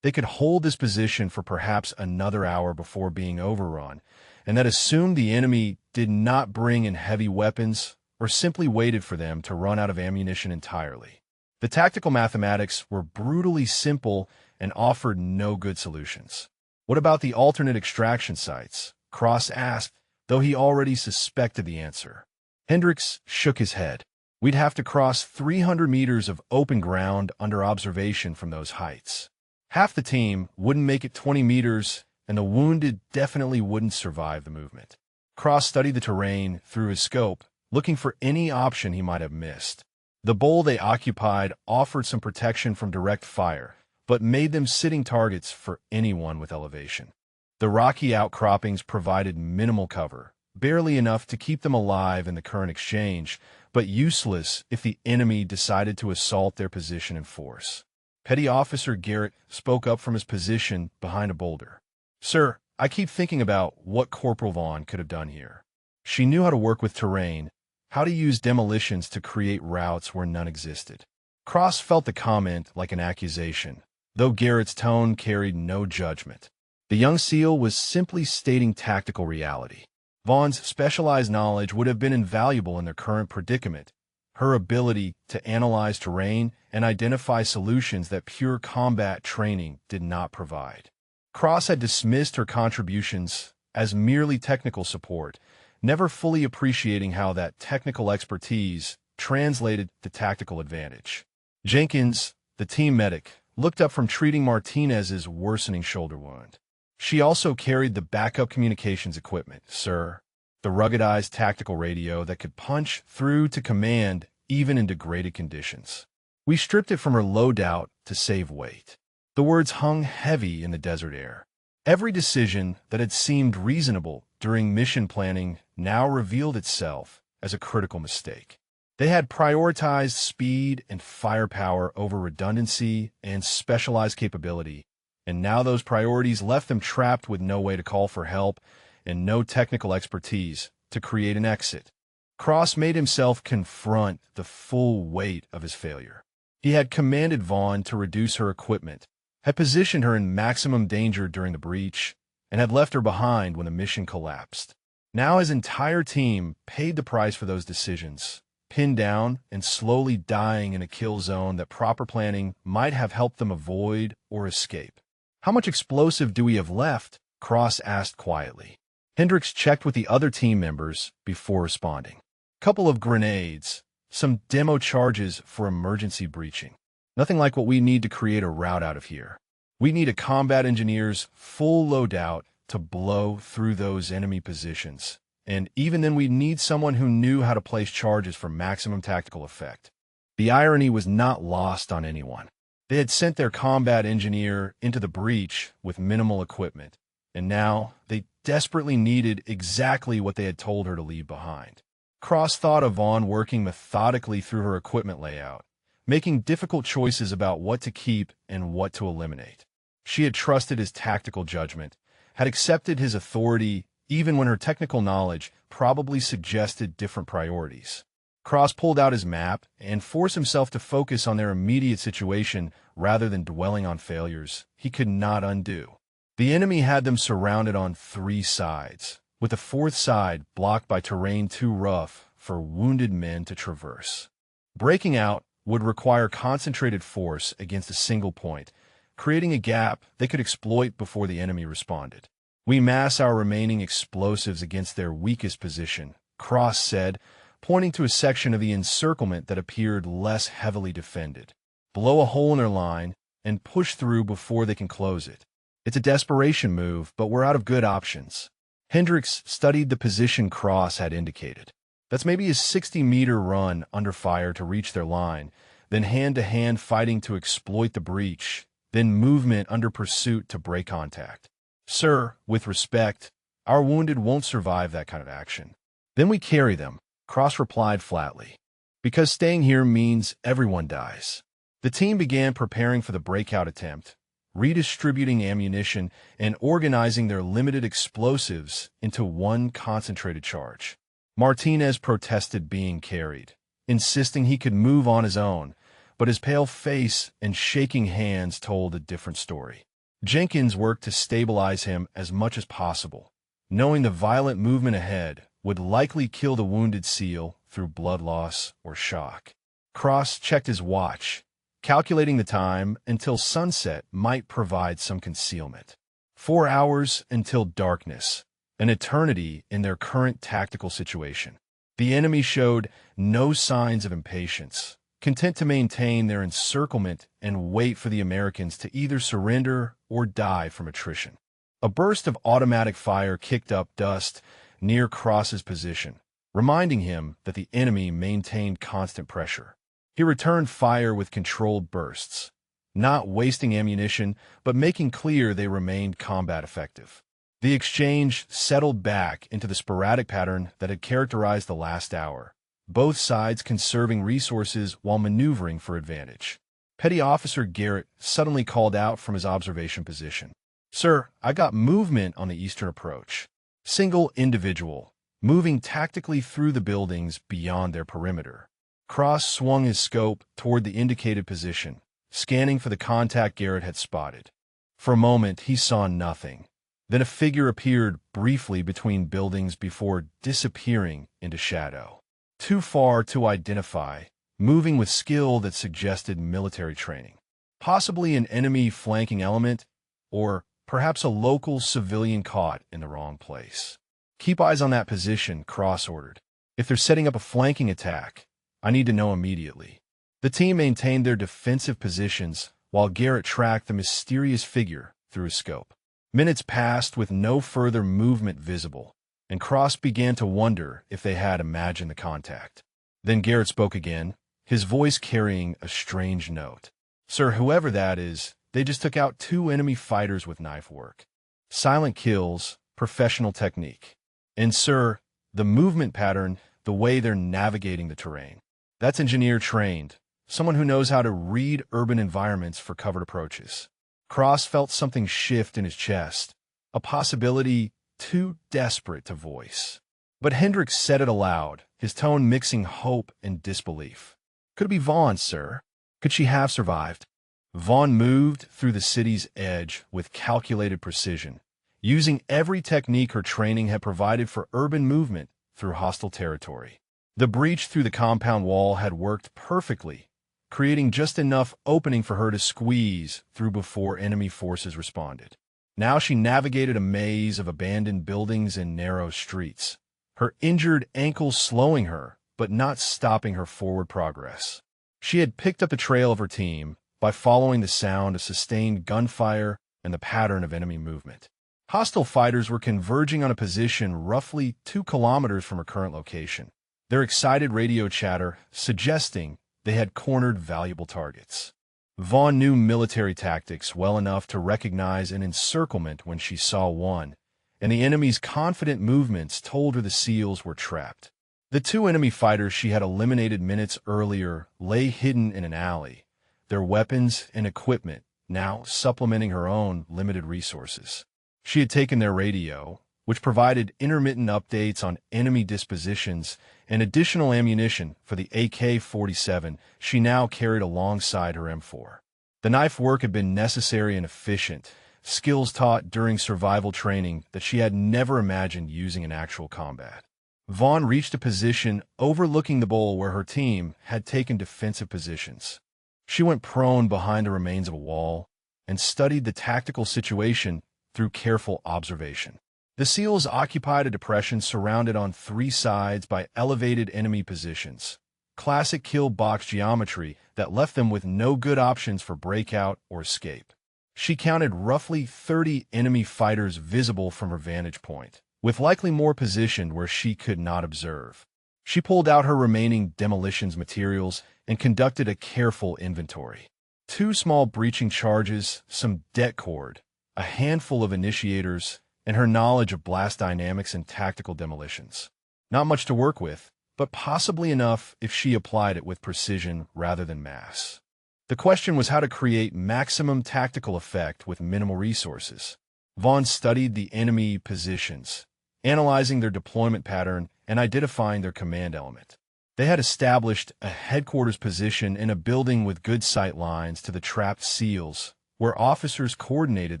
They could hold this position for perhaps another hour before being overrun, and that assumed the enemy did not bring in heavy weapons or simply waited for them to run out of ammunition entirely. The tactical mathematics were brutally simple and offered no good solutions. "What about the alternate extraction sites?" Cross asked, though he already suspected the answer. Hendricks shook his head. "We'd have to cross 300 meters of open ground under observation from those heights. Half the team wouldn't make it 20 meters, and the wounded definitely wouldn't survive the movement." Cross studied the terrain through his scope, looking for any option he might have missed. The bowl they occupied offered some protection from direct fire, but made them sitting targets for anyone with elevation. The rocky outcroppings provided minimal cover, barely enough to keep them alive in the current exchange, but useless if the enemy decided to assault their position in force. Petty Officer Garrett spoke up from his position behind a boulder. "Sir, I keep thinking about what Corporal Vaughn could have done here. She knew how to work with terrain, how to use demolitions to create routes where none existed." Cross felt the comment like an accusation, though Garrett's tone carried no judgment. The young SEAL was simply stating tactical reality. Vaughn's specialized knowledge would have been invaluable in their current predicament, her ability to analyze terrain and identify solutions that pure combat training did not provide. Cross had dismissed her contributions as merely technical support, never fully appreciating how that technical expertise translated to tactical advantage. Jenkins, the team medic, looked up from treating Martinez's worsening shoulder wound. "She also carried the backup communications equipment, sir. The ruggedized tactical radio that could punch through to command even in degraded conditions. We stripped it from her loadout to save weight." The words hung heavy in the desert air. Every decision that had seemed reasonable during mission planning now revealed itself as a critical mistake. They had prioritized speed and firepower over redundancy and specialized capability, and now those priorities left them trapped with no way to call for help and no technical expertise to create an exit. Cross made himself confront the full weight of his failure. He had commanded Vaughn to reduce her equipment, had positioned her in maximum danger during the breach, and had left her behind when the mission collapsed. Now his entire team paid the price for those decisions, pinned down and slowly dying in a kill zone that proper planning might have helped them avoid or escape. "How much explosive do we have left?" Cross asked quietly. Hendricks checked with the other team members before responding. "Couple of grenades, some demo charges for emergency breaching. Nothing like what we need to create a route out of here. We need a combat engineer's full loadout to blow through those enemy positions. And even then, we need someone who knew how to place charges for maximum tactical effect. The irony was not lost on anyone. They had sent their combat engineer into the breach with minimal equipment, and now they desperately needed exactly what they had told her to leave behind. Cross thought of Vaughn working methodically through her equipment layout, making difficult choices about what to keep and what to eliminate. She had trusted his tactical judgment, had accepted his authority even when her technical knowledge probably suggested different priorities. Cross pulled out his map and forced himself to focus on their immediate situation rather than dwelling on failures he could not undo. The enemy had them surrounded on 3 sides, with the 4th side blocked by terrain too rough for wounded men to traverse. Breaking out would require concentrated force against a single point, creating a gap they could exploit before the enemy responded. We mass our remaining explosives against their weakest position, Cross said, pointing to a section of the encirclement that appeared less heavily defended. Blow a hole in their line and push through before they can close it. It's a desperation move, but we're out of good options. Hendricks studied the position Cross had indicated. That's maybe a 60-meter run under fire to reach their line, then hand-to-hand fighting to exploit the breach, then movement under pursuit to break contact. Sir, with respect, our wounded won't survive that kind of action. Then we carry them, Cross replied flatly. Because staying here means everyone dies. The team began preparing for the breakout attempt, redistributing ammunition and organizing their limited explosives into one concentrated charge. Martinez protested being carried, insisting he could move on his own, but his pale face and shaking hands told a different story. Jenkins worked to stabilize him as much as possible, knowing the violent movement ahead would likely kill the wounded SEAL through blood loss or shock. Cross checked his watch, calculating the time until sunset might provide some concealment. 4 hours until darkness, an eternity in their current tactical situation. The enemy showed no signs of impatience, content to maintain their encirclement and wait for the Americans to either surrender or die from attrition. A burst of automatic fire kicked up dust near Cross's position, reminding him that the enemy maintained constant pressure. He returned fire with controlled bursts, not wasting ammunition, but making clear they remained combat effective. The exchange settled back into the sporadic pattern that had characterized the last hour, both sides conserving resources while maneuvering for advantage. Petty Officer Garrett suddenly called out from his observation position. "Sir, I got movement on the eastern approach. Single individual, moving tactically through the buildings beyond their perimeter." Cross swung his scope toward the indicated position, scanning for the contact Garrett had spotted. For a moment, he saw nothing. Then a figure appeared briefly between buildings before disappearing into shadow. Too far to identify, moving with skill that suggested military training. Possibly an enemy flanking element, or perhaps a local civilian caught in the wrong place. "Keep eyes on that position," Cross ordered. "If they're setting up a flanking attack, I need to know immediately." The team maintained their defensive positions while Garrett tracked the mysterious figure through his scope. Minutes passed with no further movement visible, and Cross began to wonder if they had imagined the contact. Then Garrett spoke again, his voice carrying a strange note. "Sir, whoever that is, they just took out 2 enemy fighters with knife work. Silent kills, professional technique. And sir, the movement pattern, the way they're navigating the terrain. That's engineer trained, someone who knows how to read urban environments for covered approaches." Cross felt something shift in his chest, a possibility too desperate to voice. But Hendricks said it aloud, his tone mixing hope and disbelief. "Could it be Vaughn, sir? Could she have survived?" Vaughn moved through the city's edge with calculated precision, using every technique her training had provided for urban movement through hostile territory. The breach through the compound wall had worked perfectly, creating just enough opening for her to squeeze through before enemy forces responded. Now she navigated a maze of abandoned buildings and narrow streets, her injured ankle slowing her but not stopping her forward progress. She had picked up the trail of her team by following the sound of sustained gunfire and the pattern of enemy movement. Hostile fighters were converging on a position roughly 2 kilometers from her current location, their excited radio chatter suggesting they had cornered valuable targets. Vaughn knew military tactics well enough to recognize an encirclement when she saw one, and the enemy's confident movements told her the SEALs were trapped. The 2 enemy fighters she had eliminated minutes earlier lay hidden in an alley, their weapons and equipment now supplementing her own limited resources. She had taken their radio, which provided intermittent updates on enemy dispositions and additional ammunition for the AK-47 she now carried alongside her M4. The knife work had been necessary and efficient, skills taught during survival training that she had never imagined using in actual combat. Vaughn reached a position overlooking the bowl where her team had taken defensive positions. She went prone behind the remains of a wall and studied the tactical situation through careful observation. The SEALs occupied a depression surrounded on 3 sides by elevated enemy positions, classic kill box geometry that left them with no good options for breakout or escape. She counted roughly 30 enemy fighters visible from her vantage point, with likely more positioned where she could not observe. She pulled out her remaining demolitions materials and conducted a careful inventory. 2 small breaching charges, some det cord, a handful of initiators, and her knowledge of blast dynamics and tactical demolitions. Not much to work with, but possibly enough if she applied it with precision rather than mass. The question was how to create maximum tactical effect with minimal resources. Vaughn studied the enemy positions, analyzing their deployment pattern and identifying their command element. They had established a headquarters position in a building with good sight lines to the trapped SEALs, where officers coordinated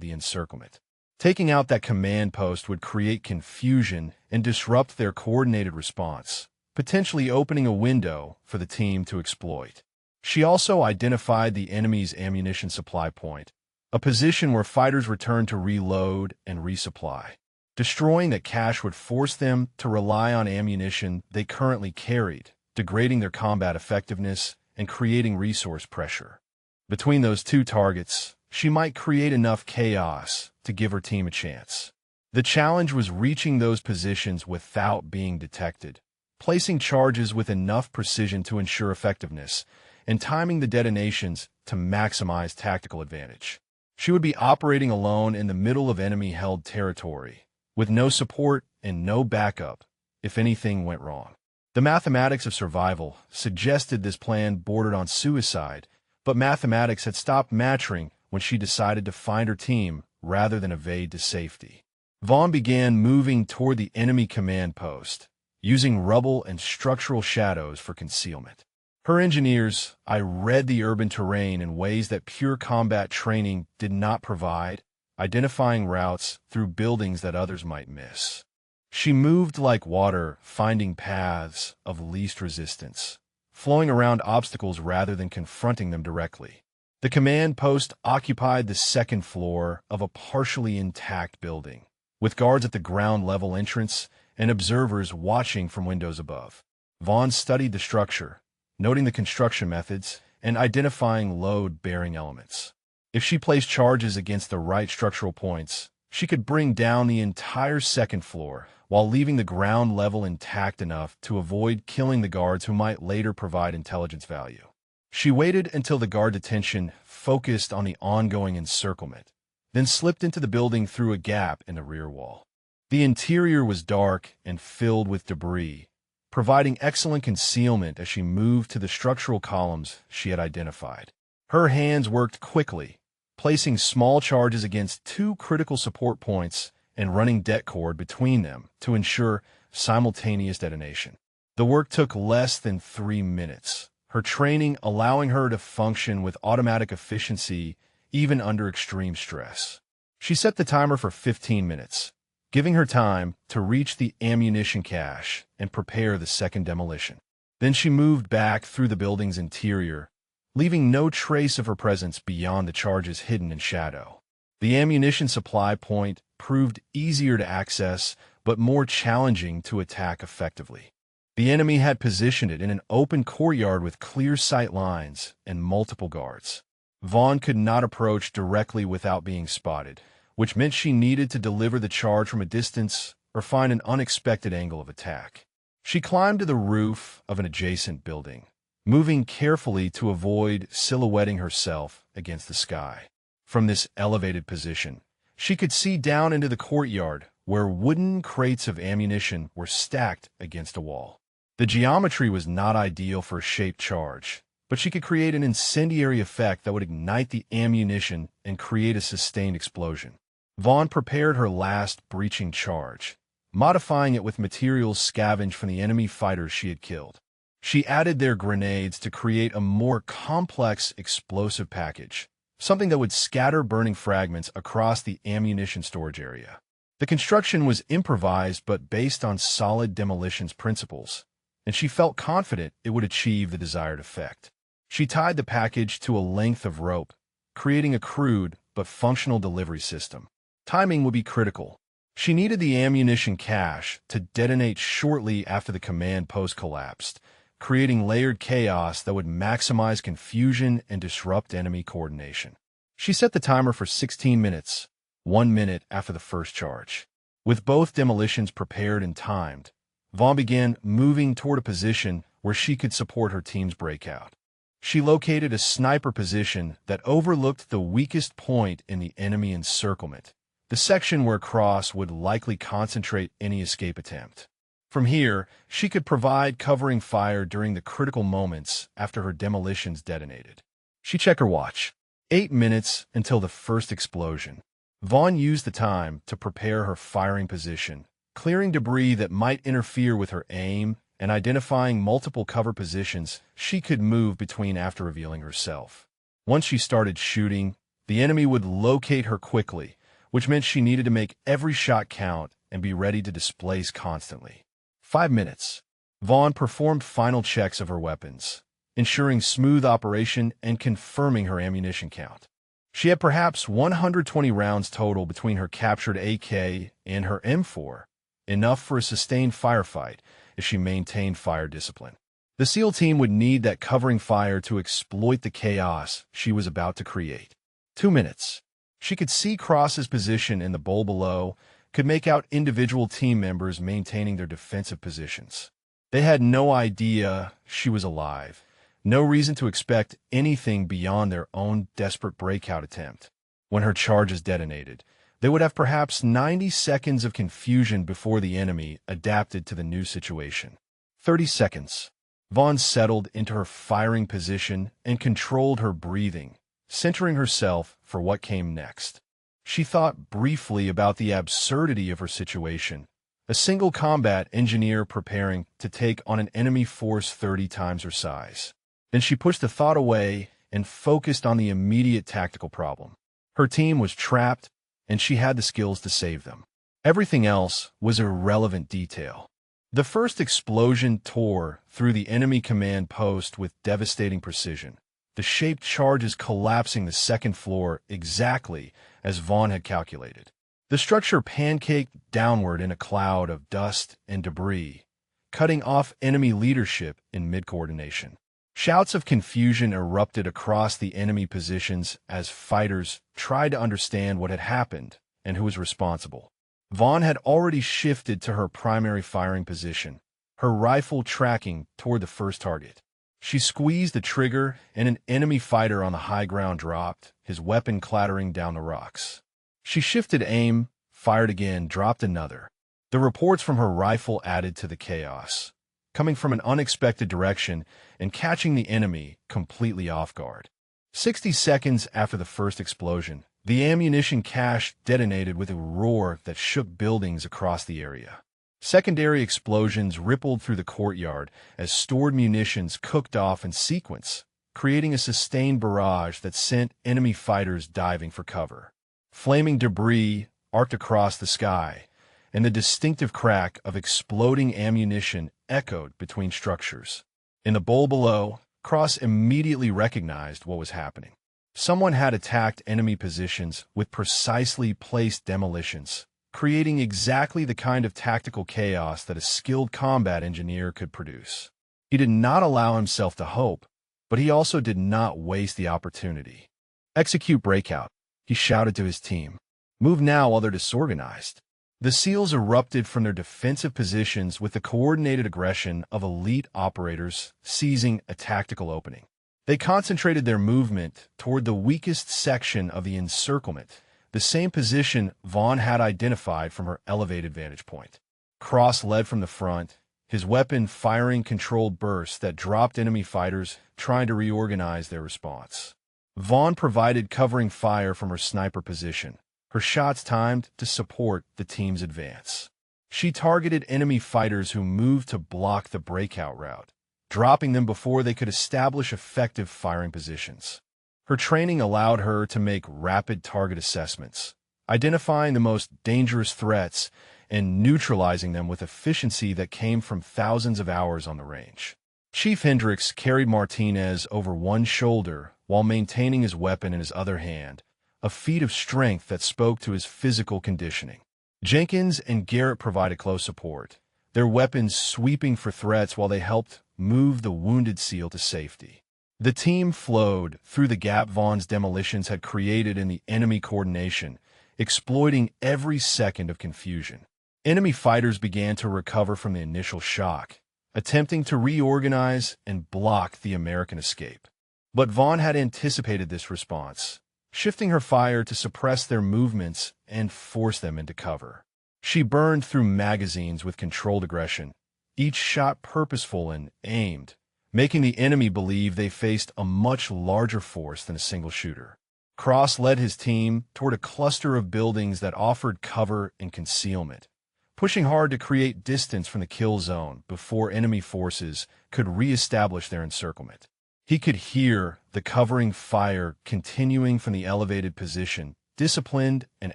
the encirclement. Taking out that command post would create confusion and disrupt their coordinated response, potentially opening a window for the team to exploit. She also identified the enemy's ammunition supply point, a position where fighters returned to reload and resupply. Destroying that cache would force them to rely on ammunition they currently carried, degrading their combat effectiveness and creating resource pressure. Between those 2 targets, she might create enough chaos to give her team a chance. The challenge was reaching those positions without being detected, placing charges with enough precision to ensure effectiveness, and timing the detonations to maximize tactical advantage. She would be operating alone in the middle of enemy-held territory, with no support and no backup if anything went wrong. The mathematics of survival suggested this plan bordered on suicide, but mathematics had stopped matching when she decided to find her team rather than evade to safety. Vaughn began moving toward the enemy command post, using rubble and structural shadows for concealment. Her engineers read the urban terrain in ways that pure combat training did not provide, identifying routes through buildings that others might miss. She moved like water, finding paths of least resistance, flowing around obstacles rather than confronting them directly. The command post occupied the 2nd floor of a partially intact building, with guards at the ground-level entrance and observers watching from windows above. Vaughn studied the structure, noting the construction methods and identifying load-bearing elements. If she placed charges against the right structural points, she could bring down the entire 2nd floor while leaving the ground level intact enough to avoid killing the guards who might later provide intelligence value. She waited until the guard detention focused on the ongoing encirclement, then slipped into the building through a gap in the rear wall. The interior was dark and filled with debris, providing excellent concealment as she moved to the structural columns she had identified. Her hands worked quickly, placing small charges against 2 critical support points and running det cord between them to ensure simultaneous detonation. The work took less than 3 minutes, her training allowing her to function with automatic efficiency even under extreme stress. She set the timer for 15 minutes, giving her time to reach the ammunition cache and prepare the 2nd demolition. Then she moved back through the building's interior, leaving no trace of her presence beyond the charges hidden in shadow. The ammunition supply point proved easier to access but more challenging to attack effectively. The enemy had positioned it in an open courtyard with clear sight lines and multiple guards. Vaughn could not approach directly without being spotted, which meant she needed to deliver the charge from a distance or find an unexpected angle of attack. She climbed to the roof of an adjacent building, moving carefully to avoid silhouetting herself against the sky. From this elevated position, she could see down into the courtyard where wooden crates of ammunition were stacked against a wall. The geometry was not ideal for a shaped charge, but she could create an incendiary effect that would ignite the ammunition and create a sustained explosion. Vaughn prepared her last breaching charge, modifying it with materials scavenged from the enemy fighters she had killed. She added their grenades to create a more complex explosive package, something that would scatter burning fragments across the ammunition storage area. The construction was improvised but based on solid demolitions principles, and she felt confident it would achieve the desired effect. She tied the package to a length of rope, creating a crude but functional delivery system. Timing would be critical. She needed the ammunition cache to detonate shortly after the command post collapsed, creating layered chaos that would maximize confusion and disrupt enemy coordination. She set the timer for 16 minutes, 1 minute after the first charge. With both demolitions prepared and timed, Vaughn began moving toward a position where she could support her team's breakout. She located a sniper position that overlooked the weakest point in the enemy encirclement, the section where Cross would likely concentrate any escape attempt. From here, she could provide covering fire during the critical moments after her demolitions detonated. She checked her watch. 8 minutes until the first explosion. Vaughn used the time to prepare her firing position, clearing debris that might interfere with her aim and identifying multiple cover positions she could move between after revealing herself. Once she started shooting, the enemy would locate her quickly, which meant she needed to make every shot count and be ready to displace constantly. 5 minutes. Vaughn performed final checks of her weapons, ensuring smooth operation and confirming her ammunition count. She had perhaps 120 rounds total between her captured AK and her M4, enough for a sustained firefight if she maintained fire discipline. The SEAL team would need that covering fire to exploit the chaos she was about to create. 2 minutes. She could see Cross's position in the bowl below, could make out individual team members maintaining their defensive positions. They had no idea she was alive, no reason to expect anything beyond their own desperate breakout attempt. When her charges detonated, they would have perhaps 90 seconds of confusion before the enemy adapted to the new situation. 30 seconds. Vaughn settled into her firing position and controlled her breathing, centering herself for what came next. She thought briefly about the absurdity of her situation, a single combat engineer preparing to take on an enemy force 30 times her size. Then she pushed the thought away and focused on the immediate tactical problem. Her team was trapped, and she had the skills to save them. Everything else was irrelevant detail. The first explosion tore through the enemy command post with devastating precision, the shaped charges collapsing the second floor exactly as Vaughn had calculated. The structure pancaked downward in a cloud of dust and debris, cutting off enemy leadership in mid-coordination. Shouts of confusion erupted across the enemy positions as fighters tried to understand what had happened and who was responsible. Vaughn had already shifted to her primary firing position, her rifle tracking toward the first target. She squeezed the trigger, and an enemy fighter on the high ground dropped, his weapon clattering down the rocks. She shifted aim, fired again, dropped another. The reports from her rifle added to the chaos, coming from an unexpected direction and catching the enemy completely off guard. 60 seconds after the first explosion, the ammunition cache detonated with a roar that shook buildings across the area. Secondary explosions rippled through the courtyard as stored munitions cooked off in sequence, creating a sustained barrage that sent enemy fighters diving for cover. Flaming debris arced across the sky, and the distinctive crack of exploding ammunition echoed between structures. In the bowl below, Cross immediately recognized what was happening. Someone had attacked enemy positions with precisely placed demolitions, creating exactly the kind of tactical chaos that a skilled combat engineer could produce. He did not allow himself to hope, but he also did not waste the opportunity. "Execute breakout," he shouted to his team. "Move now while they're disorganized." The SEALs erupted from their defensive positions with the coordinated aggression of elite operators seizing a tactical opening. They concentrated their movement toward the weakest section of the encirclement, the same position Vaughn had identified from her elevated vantage point. Cross led from the front, his weapon firing controlled bursts that dropped enemy fighters trying to reorganize their response. Vaughn provided covering fire from her sniper position, her shots timed to support the team's advance. She targeted enemy fighters who moved to block the breakout route, dropping them before they could establish effective firing positions. Her training allowed her to make rapid target assessments, identifying the most dangerous threats and neutralizing them with efficiency that came from thousands of hours on the range. Chief Hendricks carried Martinez over one shoulder while maintaining his weapon in his other hand, a feat of strength that spoke to his physical conditioning. Jenkins and Garrett provided close support, their weapons sweeping for threats while they helped move the wounded SEAL to safety. The team flowed through the gap Vaughn's demolitions had created in the enemy coordination, exploiting every second of confusion. Enemy fighters began to recover from the initial shock, attempting to reorganize and block the American escape. But Vaughn had anticipated this response, shifting her fire to suppress their movements and force them into cover. She burned through magazines with controlled aggression, each shot purposeful and aimed, making the enemy believe they faced a much larger force than a single shooter. Cross led his team toward a cluster of buildings that offered cover and concealment, pushing hard to create distance from the kill zone before enemy forces could re-establish their encirclement. He could hear the covering fire continuing from the elevated position, disciplined and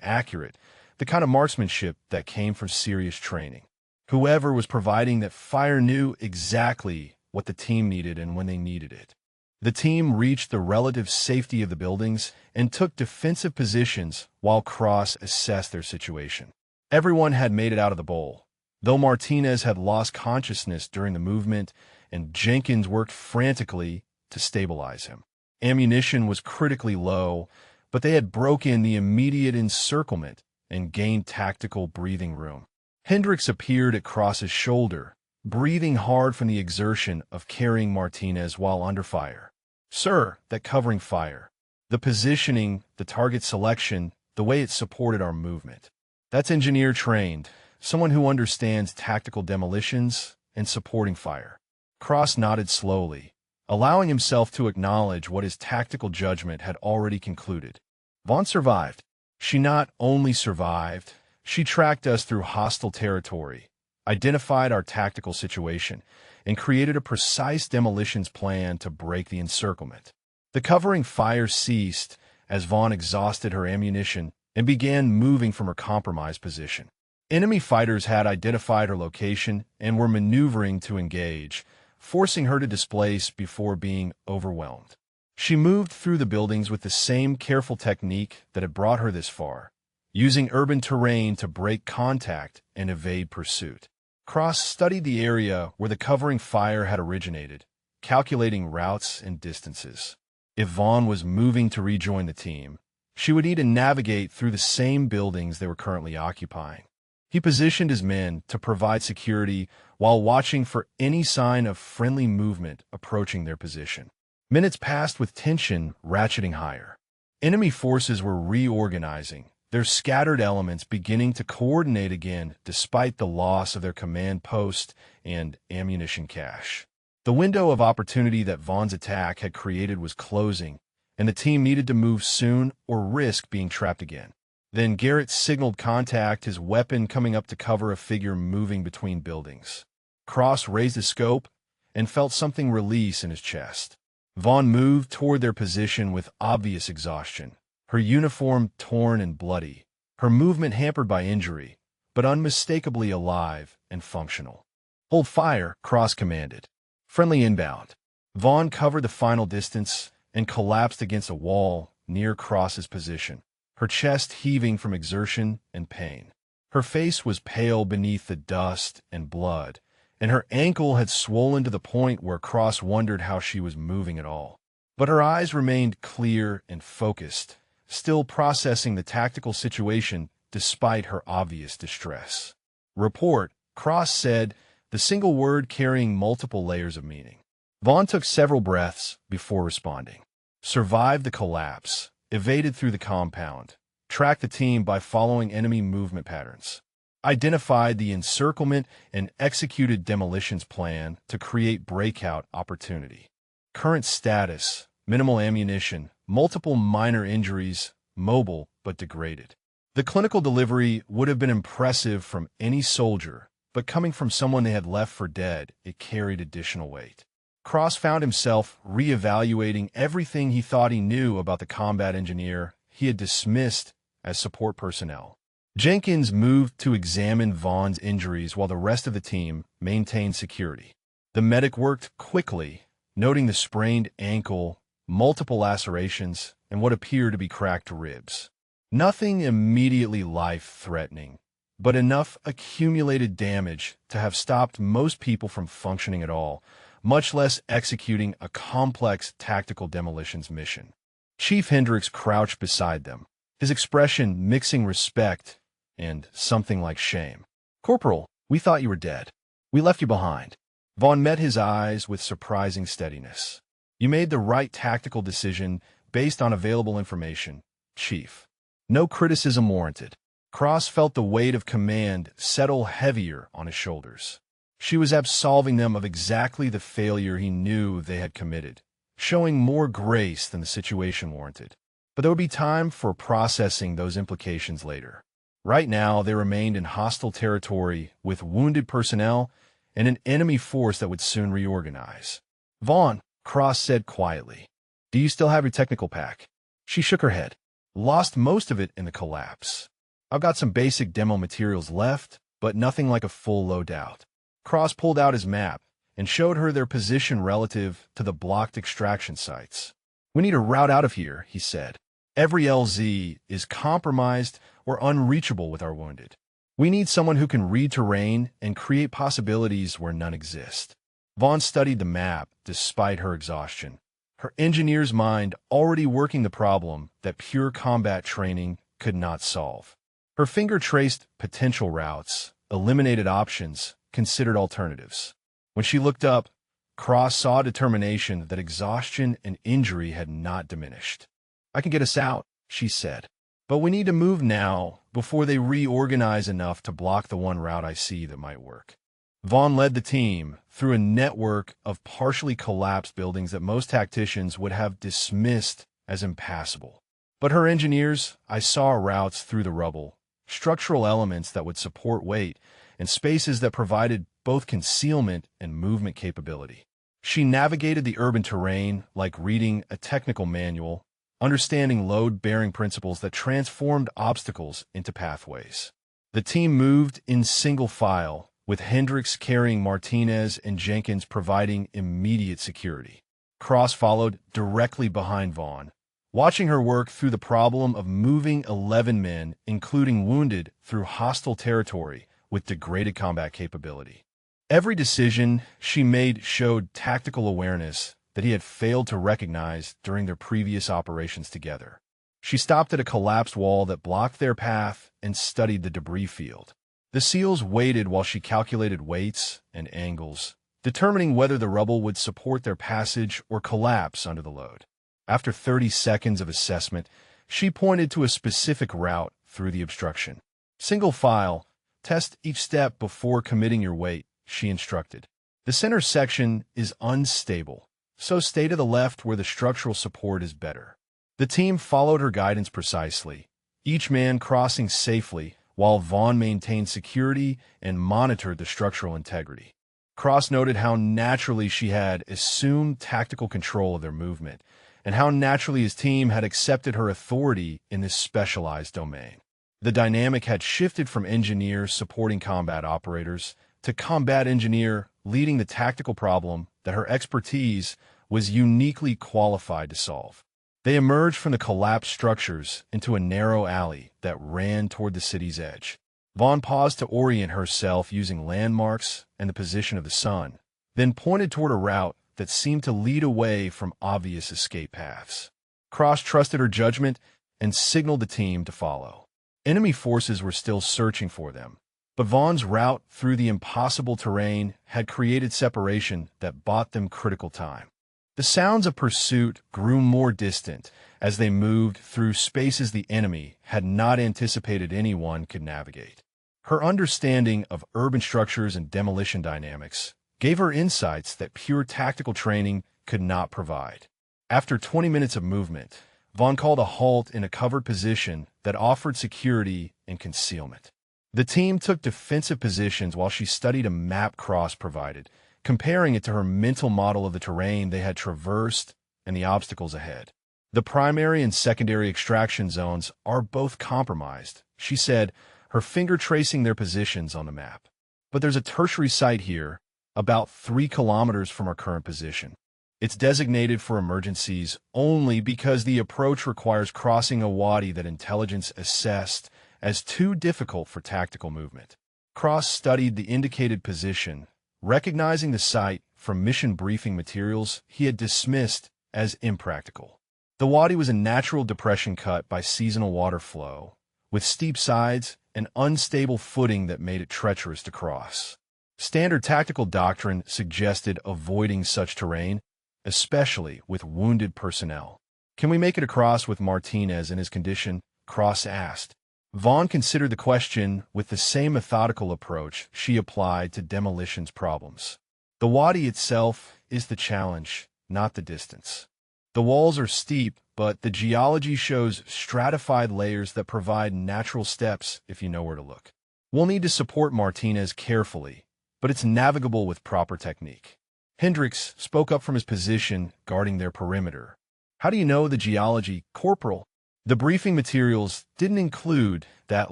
accurate, the kind of marksmanship that came from serious training. Whoever was providing that fire knew exactly what the team needed and when they needed it. The team reached the relative safety of the buildings and took defensive positions while Cross assessed their situation. Everyone had made it out of the bowl, though Martinez had lost consciousness during the movement and Jenkins worked frantically to stabilize him. Ammunition was critically low, but they had broken the immediate encirclement and gained tactical breathing room. Hendricks appeared at Cross's shoulder, breathing hard from the exertion of carrying Martinez while under fire. "Sir, that covering fire, the positioning, the target selection, the way it supported our movement. That's engineer trained, someone who understands tactical demolitions and supporting fire." Cross nodded slowly, allowing himself to acknowledge what his tactical judgment had already concluded. Vaughn survived. She not only survived, she tracked us through hostile territory, identified our tactical situation, and created a precise demolitions plan to break the encirclement. The covering fire ceased as Vaughn exhausted her ammunition and began moving from her compromised position. Enemy fighters had identified her location and were maneuvering to engage, forcing her to displace before being overwhelmed. She moved through the buildings with the same careful technique that had brought her this far, using urban terrain to break contact and evade pursuit. Cross studied the area where the covering fire had originated, calculating routes and distances. If Vaughn was moving to rejoin the team, she would need to navigate through the same buildings they were currently occupying. He positioned his men to provide security while watching for any sign of friendly movement approaching their position. Minutes passed with tension ratcheting higher. Enemy forces were reorganizing, their scattered elements beginning to coordinate again despite the loss of their command post and ammunition cache. The window of opportunity that Vaughn's attack had created was closing, and the team needed to move soon or risk being trapped again. Then Garrett signaled contact, his weapon coming up to cover a figure moving between buildings. Cross raised his scope and felt something release in his chest. Vaughn moved toward their position with obvious exhaustion, her uniform torn and bloody, her movement hampered by injury, but unmistakably alive and functional. "Hold fire," Cross commanded. "Friendly inbound." Vaughn covered the final distance and collapsed against a wall near Cross's position, her chest heaving from exertion and pain. Her face was pale beneath the dust and blood, and her ankle had swollen to the point where Cross wondered how she was moving at all. But her eyes remained clear and focused, still processing the tactical situation despite her obvious distress. Report, Cross said, the single word carrying multiple layers of meaning. Vaughn took several breaths before responding. Survived the collapse, evaded through the compound, tracked the team by following enemy movement patterns, identified the encirclement and executed demolitions plan to create breakout opportunity. Current status, minimal ammunition, multiple minor injuries, mobile but degraded. The clinical delivery would have been impressive from any soldier, but coming from someone they had left for dead, it carried additional weight. Cross found himself reevaluating everything he thought he knew about the combat engineer he had dismissed as support personnel. Jenkins moved to examine Vaughn's injuries while the rest of the team maintained security. The medic worked quickly, noting the sprained ankle, multiple lacerations, and what appeared to be cracked ribs. Nothing immediately life-threatening, but enough accumulated damage to have stopped most people from functioning at all, much less executing a complex tactical demolitions mission. Chief Hendricks crouched beside them, his expression mixing respect and something like shame. "Corporal, we thought you were dead. We left you behind." Vaughn met his eyes with surprising steadiness. "You made the right tactical decision based on available information, Chief. No criticism warranted." Cross felt the weight of command settle heavier on his shoulders. She was absolving them of exactly the failure he knew they had committed, showing more grace than the situation warranted. But there would be time for processing those implications later. Right now, they remained in hostile territory with wounded personnel and an enemy force that would soon reorganize. "Vaughn," Cross said quietly, "do you still have your technical pack?" She shook her head. "Lost most of it in the collapse. I've got some basic demo materials left, but nothing like a full loadout." Cross pulled out his map and showed her their position relative to the blocked extraction sites. "We need a route out of here," he said. "Every LZ is compromised or unreachable with our wounded. We need someone who can read terrain and create possibilities where none exist." Vaughn studied the map despite her exhaustion, her engineer's mind already working the problem that pure combat training could not solve. Her finger traced potential routes, eliminated options, considered alternatives. When she looked up, Cross saw determination that exhaustion and injury had not diminished. "I can get us out," she said. "But we need to move now before they reorganize enough to block the one route I see that might work." Vaughn led the team through a network of partially collapsed buildings that most tacticians would have dismissed as impassable. But her engineers, I saw routes through the rubble, structural elements that would support weight, and spaces that provided both concealment and movement capability. She navigated the urban terrain like reading a technical manual, understanding load-bearing principles that transformed obstacles into pathways. The team moved in single file, with Hendricks carrying Martinez and Jenkins providing immediate security. Cross followed directly behind Vaughn, watching her work through the problem of moving 11 men, including wounded, through hostile territory with degraded combat capability. Every decision she made showed tactical awareness that he had failed to recognize during their previous operations together. She stopped at a collapsed wall that blocked their path and studied the debris field. The SEALs waited while she calculated weights and angles, determining whether the rubble would support their passage or collapse under the load. After 30 seconds of assessment, she pointed to a specific route through the obstruction. "Single file, test each step before committing your weight," she instructed. "The center section is unstable, so stay to the left where the structural support is better." The team followed her guidance precisely, each man crossing safely while Vaughn maintained security and monitored the structural integrity. Cross noted how naturally she had assumed tactical control of their movement, and how naturally his team had accepted her authority in this specialized domain. The dynamic had shifted from engineer supporting combat operators to combat engineer leading the tactical problem that her expertise was uniquely qualified to solve. They emerged from the collapsed structures into a narrow alley that ran toward the city's edge. Vaughn paused to orient herself using landmarks and the position of the sun, then pointed toward a route that seemed to lead away from obvious escape paths. Cross trusted her judgment and signaled the team to follow. Enemy forces were still searching for them, but Vaughn's route through the impossible terrain had created separation that bought them critical time. The sounds of pursuit grew more distant as they moved through spaces the enemy had not anticipated anyone could navigate. Her understanding of urban structures and demolition dynamics gave her insights that pure tactical training could not provide. After 20 minutes of movement, Vaughn called a halt in a covered position that offered security and concealment. The team took defensive positions while she studied a map Cross provided, comparing it to her mental model of the terrain they had traversed and the obstacles ahead. The primary and secondary extraction zones are both compromised, she said, her finger tracing their positions on the map. But there's a tertiary site here, about 3 kilometers from our current position. It's designated for emergencies only because the approach requires crossing a wadi that intelligence assessed as too difficult for tactical movement. Cross studied the indicated position, recognizing the site from mission briefing materials he had dismissed as impractical. The wadi was a natural depression cut by seasonal water flow, with steep sides and unstable footing that made it treacherous to cross. Standard tactical doctrine suggested avoiding such terrain, especially with wounded personnel. "Can we make it across with Martinez in his condition?" Cross asked. Vaughn considered the question with the same methodical approach she applied to demolitions problems. The wadi itself is the challenge, not the distance. The walls are steep, but the geology shows stratified layers that provide natural steps if you know where to look. We'll need to support Martinez carefully, but it's navigable with proper technique. Hendricks spoke up from his position, guarding their perimeter. "How do you know the geology, Corporal?" The briefing materials didn't include that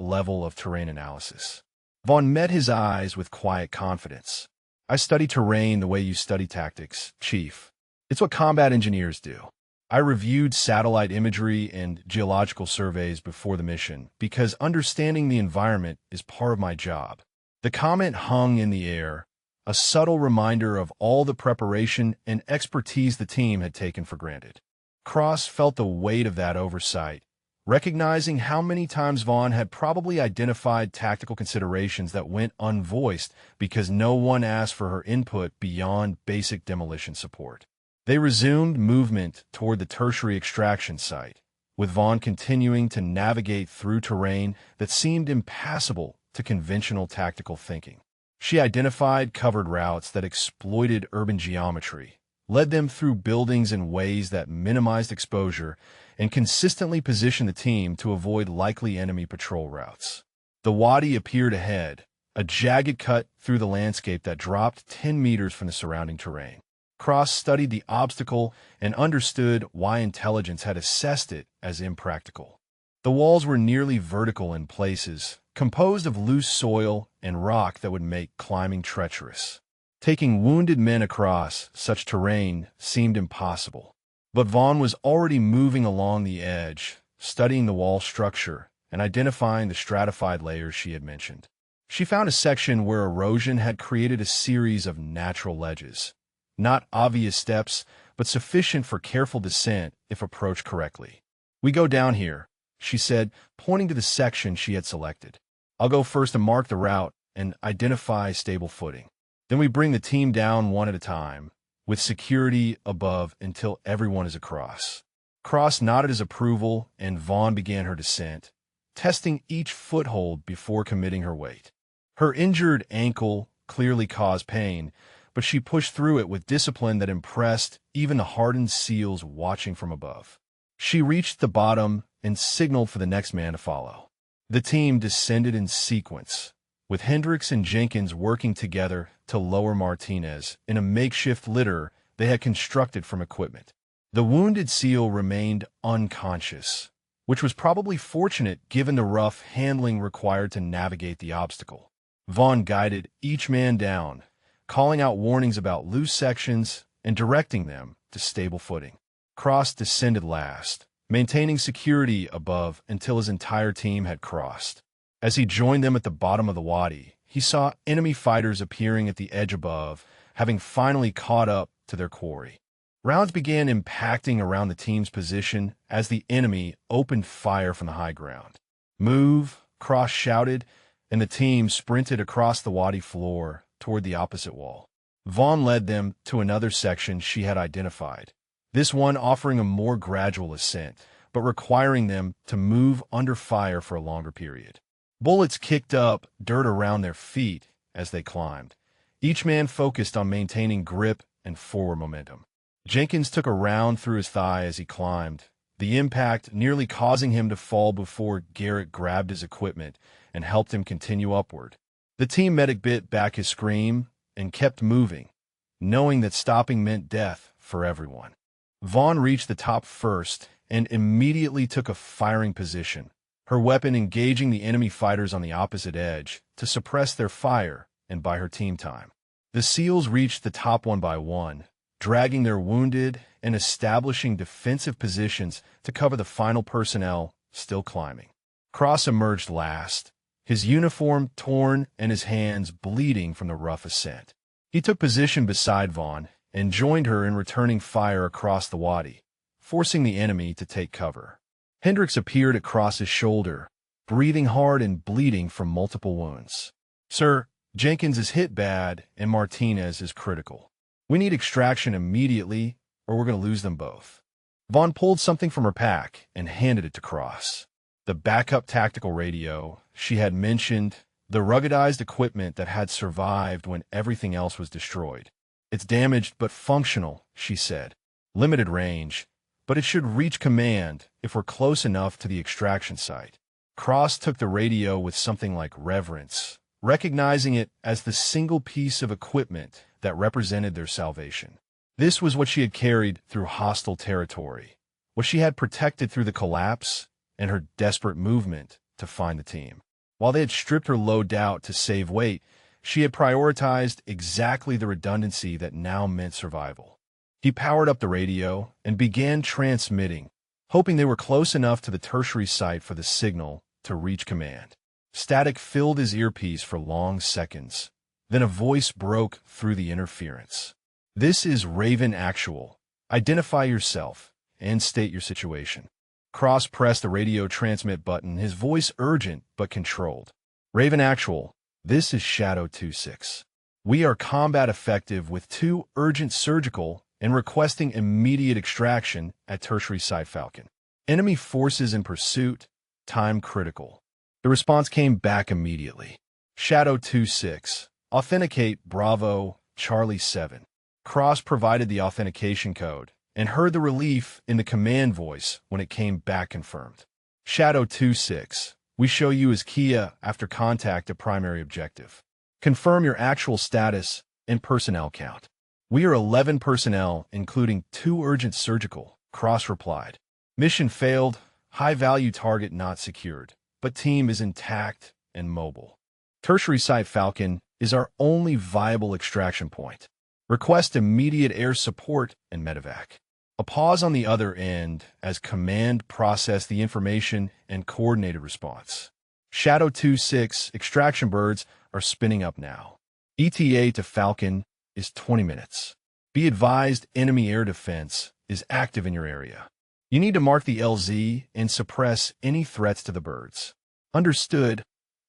level of terrain analysis. Vaughn met his eyes with quiet confidence. "I study terrain the way you study tactics, Chief. It's what combat engineers do. I reviewed satellite imagery and geological surveys before the mission because understanding the environment is part of my job." The comment hung in the air, a subtle reminder of all the preparation and expertise the team had taken for granted. Cross felt the weight of that oversight, recognizing how many times Vaughn had probably identified tactical considerations that went unvoiced because no one asked for her input beyond basic demolition support. They resumed movement toward the tertiary extraction site, with Vaughn continuing to navigate through terrain that seemed impassable to conventional tactical thinking. She identified covered routes that exploited urban geometry, led them through buildings in ways that minimized exposure, and consistently positioned the team to avoid likely enemy patrol routes. The wadi appeared ahead, a jagged cut through the landscape that dropped 10 meters from the surrounding terrain. Cross studied the obstacle and understood why intelligence had assessed it as impractical. The walls were nearly vertical in places, composed of loose soil and rock that would make climbing treacherous. Taking wounded men across such terrain seemed impossible. But Vaughn was already moving along the edge, studying the wall structure and identifying the stratified layers she had mentioned. She found a section where erosion had created a series of natural ledges. Not obvious steps, but sufficient for careful descent if approached correctly. "We go down here," she said, pointing to the section she had selected. "I'll go first to mark the route and identify stable footing. Then we bring the team down one at a time, with security above until everyone is across." Cross nodded his approval, and Vaughn began her descent, testing each foothold before committing her weight. Her injured ankle clearly caused pain, but she pushed through it with discipline that impressed even the hardened SEALs watching from above. She reached the bottom and signaled for the next man to follow. The team descended in sequence, with Hendricks and Jenkins working together to lower Martinez in a makeshift litter they had constructed from equipment. The wounded SEAL remained unconscious, which was probably fortunate given the rough handling required to navigate the obstacle. Vaughn guided each man down, calling out warnings about loose sections and directing them to stable footing. Cross descended last, maintaining security above until his entire team had crossed. As he joined them at the bottom of the wadi, he saw enemy fighters appearing at the edge above, having finally caught up to their quarry. Rounds began impacting around the team's position as the enemy opened fire from the high ground. "Move," Cross shouted, and the team sprinted across the wadi floor toward the opposite wall. Vaughn led them to another section she had identified, this one offering a more gradual ascent, but requiring them to move under fire for a longer period. Bullets kicked up dirt around their feet as they climbed, each man focused on maintaining grip and forward momentum. Jenkins took a round through his thigh as he climbed, the impact nearly causing him to fall before Garrett grabbed his equipment and helped him continue upward. The team medic bit back his scream and kept moving, knowing that stopping meant death for everyone. Vaughn reached the top first and immediately took a firing position, her weapon engaging the enemy fighters on the opposite edge to suppress their fire and buy her team time. The SEALs reached the top one by one, dragging their wounded and establishing defensive positions to cover the final personnel still climbing. Cross emerged last, his uniform torn and his hands bleeding from the rough ascent. He took position beside Vaughn and joined her in returning fire across the wadi, forcing the enemy to take cover. Hendricks appeared at Cross's shoulder, breathing hard and bleeding from multiple wounds. "Sir, Jenkins is hit bad and Martinez is critical. We need extraction immediately or we're going to lose them both." Vaughn pulled something from her pack and handed it to Cross. The backup tactical radio she had mentioned, the ruggedized equipment that had survived when everything else was destroyed. "It's damaged but functional," she said. "Limited range, but it should reach command if we're close enough to the extraction site." Cross took the radio with something like reverence, recognizing it as the single piece of equipment that represented their salvation. This was what she had carried through hostile territory, what she had protected through the collapse and her desperate movement to find the team. While they had stripped her load out to save weight, she had prioritized exactly the redundancy that now meant survival. He powered up the radio and began transmitting, hoping they were close enough to the tertiary site for the signal to reach command. Static filled his earpiece for long seconds. Then a voice broke through the interference. "This is Raven Actual. Identify yourself and state your situation." Cross pressed the radio transmit button, his voice urgent but controlled. "Raven Actual, this is Shadow 26. We are combat effective with 2 urgent surgical and requesting immediate extraction at Tertiary Site Falcon. Enemy forces in pursuit, time critical." The response came back immediately. "Shadow 26, authenticate Bravo Charlie 7. Cross provided the authentication code and heard the relief in the command voice when it came back confirmed. "Shadow 26, we show you as Kia after contact at primary objective. Confirm your actual status and personnel count." "We are 11 personnel, including 2 urgent surgical," Cross replied. "Mission failed, high-value target not secured, but team is intact and mobile. Tertiary Site Falcon is our only viable extraction point. Request immediate air support and medevac." A pause on the other end as command processed the information and coordinated response. "Shadow 26 extraction birds are spinning up now. ETA to Falcon is 20 minutes. Be advised enemy air defense is active in your area. You need to mark the LZ and suppress any threats to the birds." "Understood.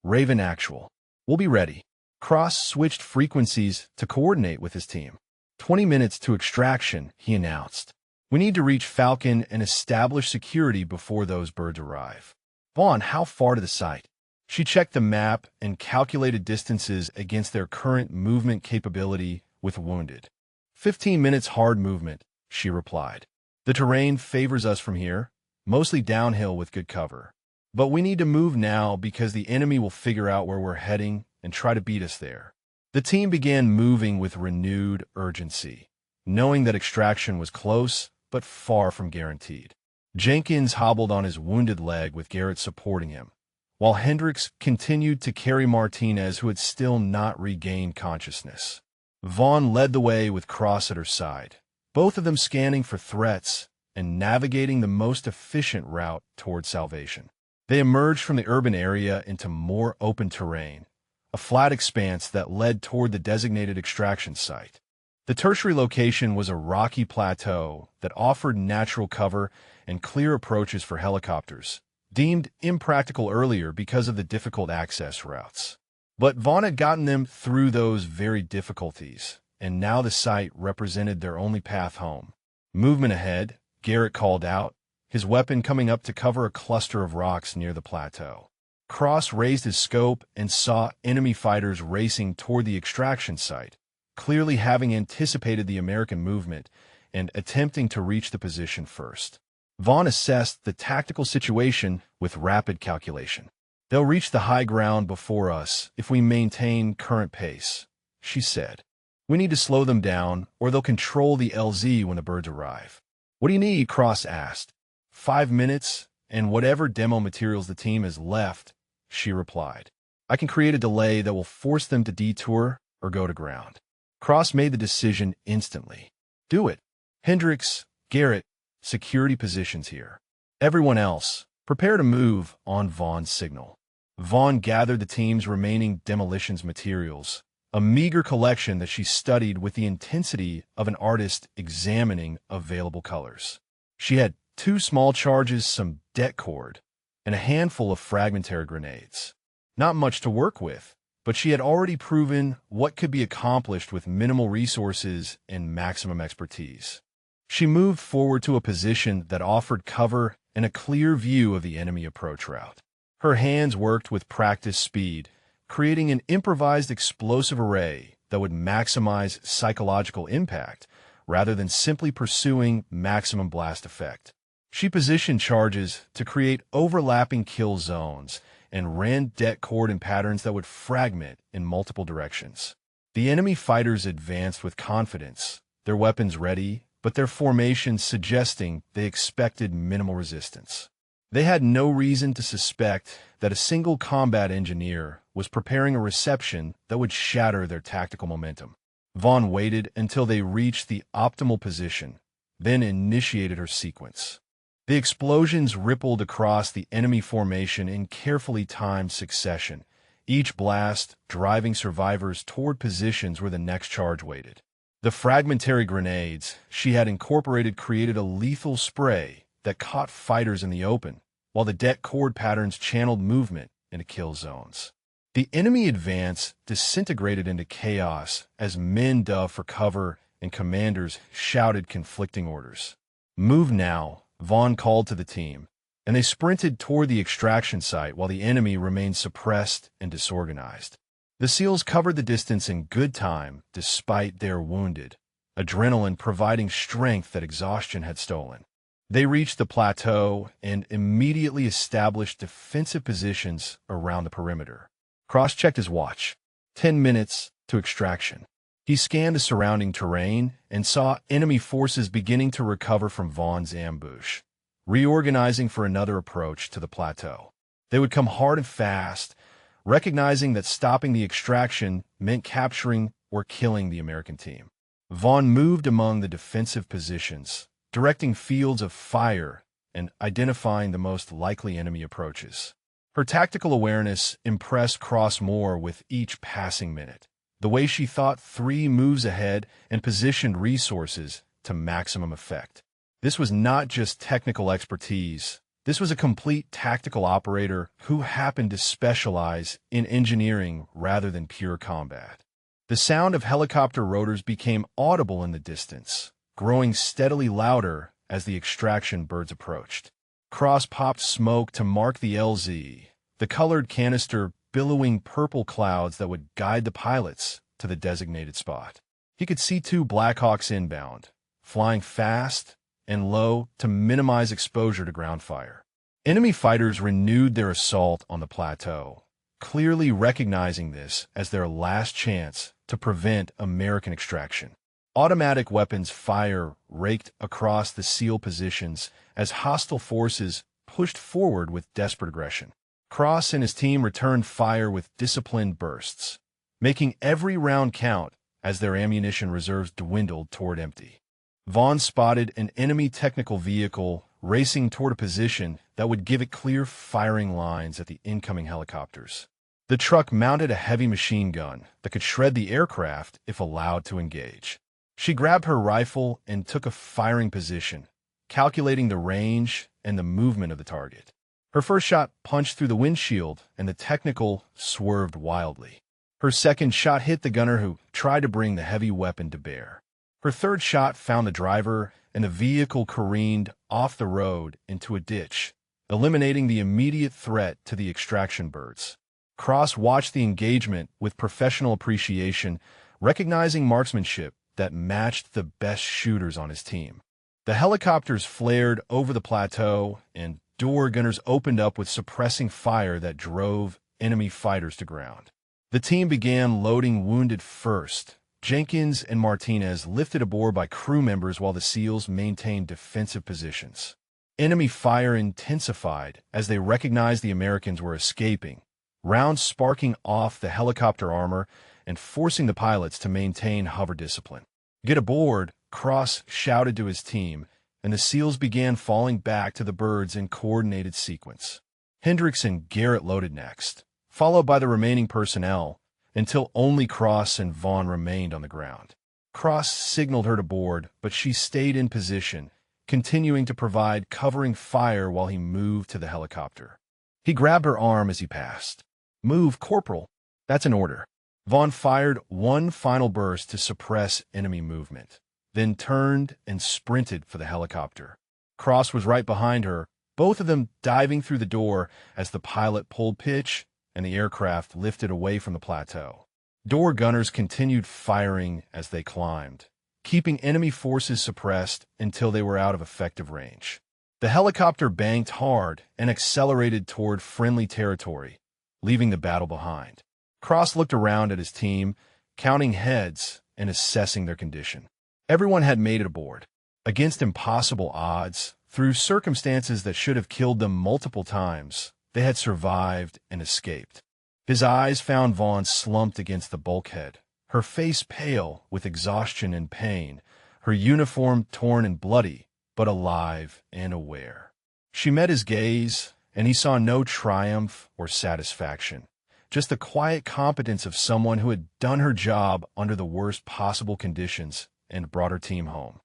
Raven Actual. We'll be ready." Cross switched frequencies to coordinate with his team. 20 minutes to extraction, he announced. "We need to reach Falcon and establish security before those birds arrive." "Vaughn, how far to the site?" She checked the map and calculated distances against their current movement capability with wounded. 15 minutes hard movement, she replied. "The terrain favors us from here, mostly downhill with good cover. But we need to move now because the enemy will figure out where we're heading and try to beat us there." The team began moving with renewed urgency, knowing that extraction was close but far from guaranteed. Jenkins hobbled on his wounded leg with Garrett supporting him, while Hendricks continued to carry Martinez, who had still not regained consciousness. Vaughn led the way with Cross at her side, both of them scanning for threats and navigating the most efficient route toward salvation. They emerged from the urban area into more open terrain, a flat expanse that led toward the designated extraction site. The tertiary location was a rocky plateau that offered natural cover and clear approaches for helicopters, deemed impractical earlier because of the difficult access routes. But Vaughn had gotten them through those very difficulties, and now the site represented their only path home. "Movement ahead," Garrett called out, his weapon coming up to cover a cluster of rocks near the plateau. Cross raised his scope and saw enemy fighters racing toward the extraction site, clearly having anticipated the American movement and attempting to reach the position first. Vaughn assessed the tactical situation with rapid calculation. "They'll reach the high ground before us if we maintain current pace," she said. "We need to slow them down, or they'll control the LZ when the birds arrive." "What do you need?" Cross asked. 5 minutes, and whatever demo materials the team has left," she replied. "I can create a delay that will force them to detour or go to ground." Cross made the decision instantly. "Do it. Hendricks, Garrett, security positions here. Everyone else, prepare to move," on Vaughn's signal. Vaughn gathered the team's remaining demolitions materials, a meager collection that she studied with the intensity of an artist examining available colors. She had 2 small charges, some det cord, and a handful of fragmentary grenades. Not much to work with, but she had already proven what could be accomplished with minimal resources and maximum expertise. She moved forward to a position that offered cover and a clear view of the enemy approach route. Her hands worked with practiced speed, creating an improvised explosive array that would maximize psychological impact rather than simply pursuing maximum blast effect. She positioned charges to create overlapping kill zones and ran det cord in patterns that would fragment in multiple directions. The enemy fighters advanced with confidence, their weapons ready, but their formations suggesting they expected minimal resistance. They had no reason to suspect that a single combat engineer was preparing a reception that would shatter their tactical momentum. Vaughn waited until they reached the optimal position, then initiated her sequence. The explosions rippled across the enemy formation in carefully timed succession, each blast driving survivors toward positions where the next charge waited. The fragmentary grenades she had incorporated created a lethal spray that caught fighters in the open, while the det cord patterns channeled movement into kill zones. The enemy advance disintegrated into chaos as men dove for cover and commanders shouted conflicting orders. "Move now," Vaughn called to the team, and they sprinted toward the extraction site while the enemy remained suppressed and disorganized. The SEALs covered the distance in good time despite their wounded, adrenaline providing strength that exhaustion had stolen. They reached the plateau and immediately established defensive positions around the perimeter. Cross checked his watch. 10 minutes to extraction. He scanned the surrounding terrain and saw enemy forces beginning to recover from Vaughn's ambush, reorganizing for another approach to the plateau. They would come hard and fast, recognizing that stopping the extraction meant capturing or killing the American team. Vaughn moved among the defensive positions, directing fields of fire and identifying the most likely enemy approaches. Her tactical awareness impressed Cross more with each passing minute, the way she thought 3 moves ahead and positioned resources to maximum effect. This was not just technical expertise. This was a complete tactical operator who happened to specialize in engineering rather than pure combat. The sound of helicopter rotors became audible in the distance, growing steadily louder as the extraction birds approached. Cross popped smoke to mark the LZ, the colored canister billowing purple clouds that would guide the pilots to the designated spot. He could see 2 Blackhawks inbound, flying fast and low to minimize exposure to ground fire. Enemy fighters renewed their assault on the plateau, clearly recognizing this as their last chance to prevent American extraction. Automatic weapons fire raked across the SEAL positions as hostile forces pushed forward with desperate aggression. Cross and his team returned fire with disciplined bursts, making every round count as their ammunition reserves dwindled toward empty. Vaughn spotted an enemy technical vehicle racing toward a position that would give it clear firing lines at the incoming helicopters. The truck mounted a heavy machine gun that could shred the aircraft if allowed to engage. She grabbed her rifle and took a firing position, calculating the range and the movement of the target. Her first shot punched through the windshield, and the Technical swerved wildly. Her second shot hit the gunner, who tried to bring the heavy weapon to bear. Her third shot found the driver, and the vehicle careened off the road into a ditch, eliminating the immediate threat to the extraction birds. Cross watched the engagement with professional appreciation, recognizing marksmanship that matched the best shooters on his team. The helicopters flared over the plateau, and door gunners opened up with suppressing fire that drove enemy fighters to ground. The team began loading wounded first. Jenkins and Martinez lifted aboard by crew members while the SEALs maintained defensive positions. Enemy fire intensified as they recognized the Americans were escaping, rounds sparking off the helicopter armor and forcing the pilots to maintain hover discipline. "Get aboard," Cross shouted to his team, and the SEALs began falling back to the birds in coordinated sequence. Hendricks and Garrett loaded next, followed by the remaining personnel, until only Cross and Vaughn remained on the ground. Cross signaled her to board, but she stayed in position, continuing to provide covering fire while he moved to the helicopter. He grabbed her arm as he passed. "Move, Corporal." "That's an order." Vaughn fired one final burst to suppress enemy movement, then turned and sprinted for the helicopter. Cross was right behind her, both of them diving through the door as the pilot pulled pitch and the aircraft lifted away from the plateau. Door gunners continued firing as they climbed, keeping enemy forces suppressed until they were out of effective range. The helicopter banked hard and accelerated toward friendly territory, leaving the battle behind. Cross looked around at his team, counting heads and assessing their condition. Everyone had made it aboard. Against impossible odds, through circumstances that should have killed them multiple times, they had survived and escaped. His eyes found Vaughn slumped against the bulkhead, her face pale with exhaustion and pain, her uniform torn and bloody, but alive and aware. She met his gaze, and he saw no triumph or satisfaction, just the quiet competence of someone who had done her job under the worst possible conditions and brought her team home.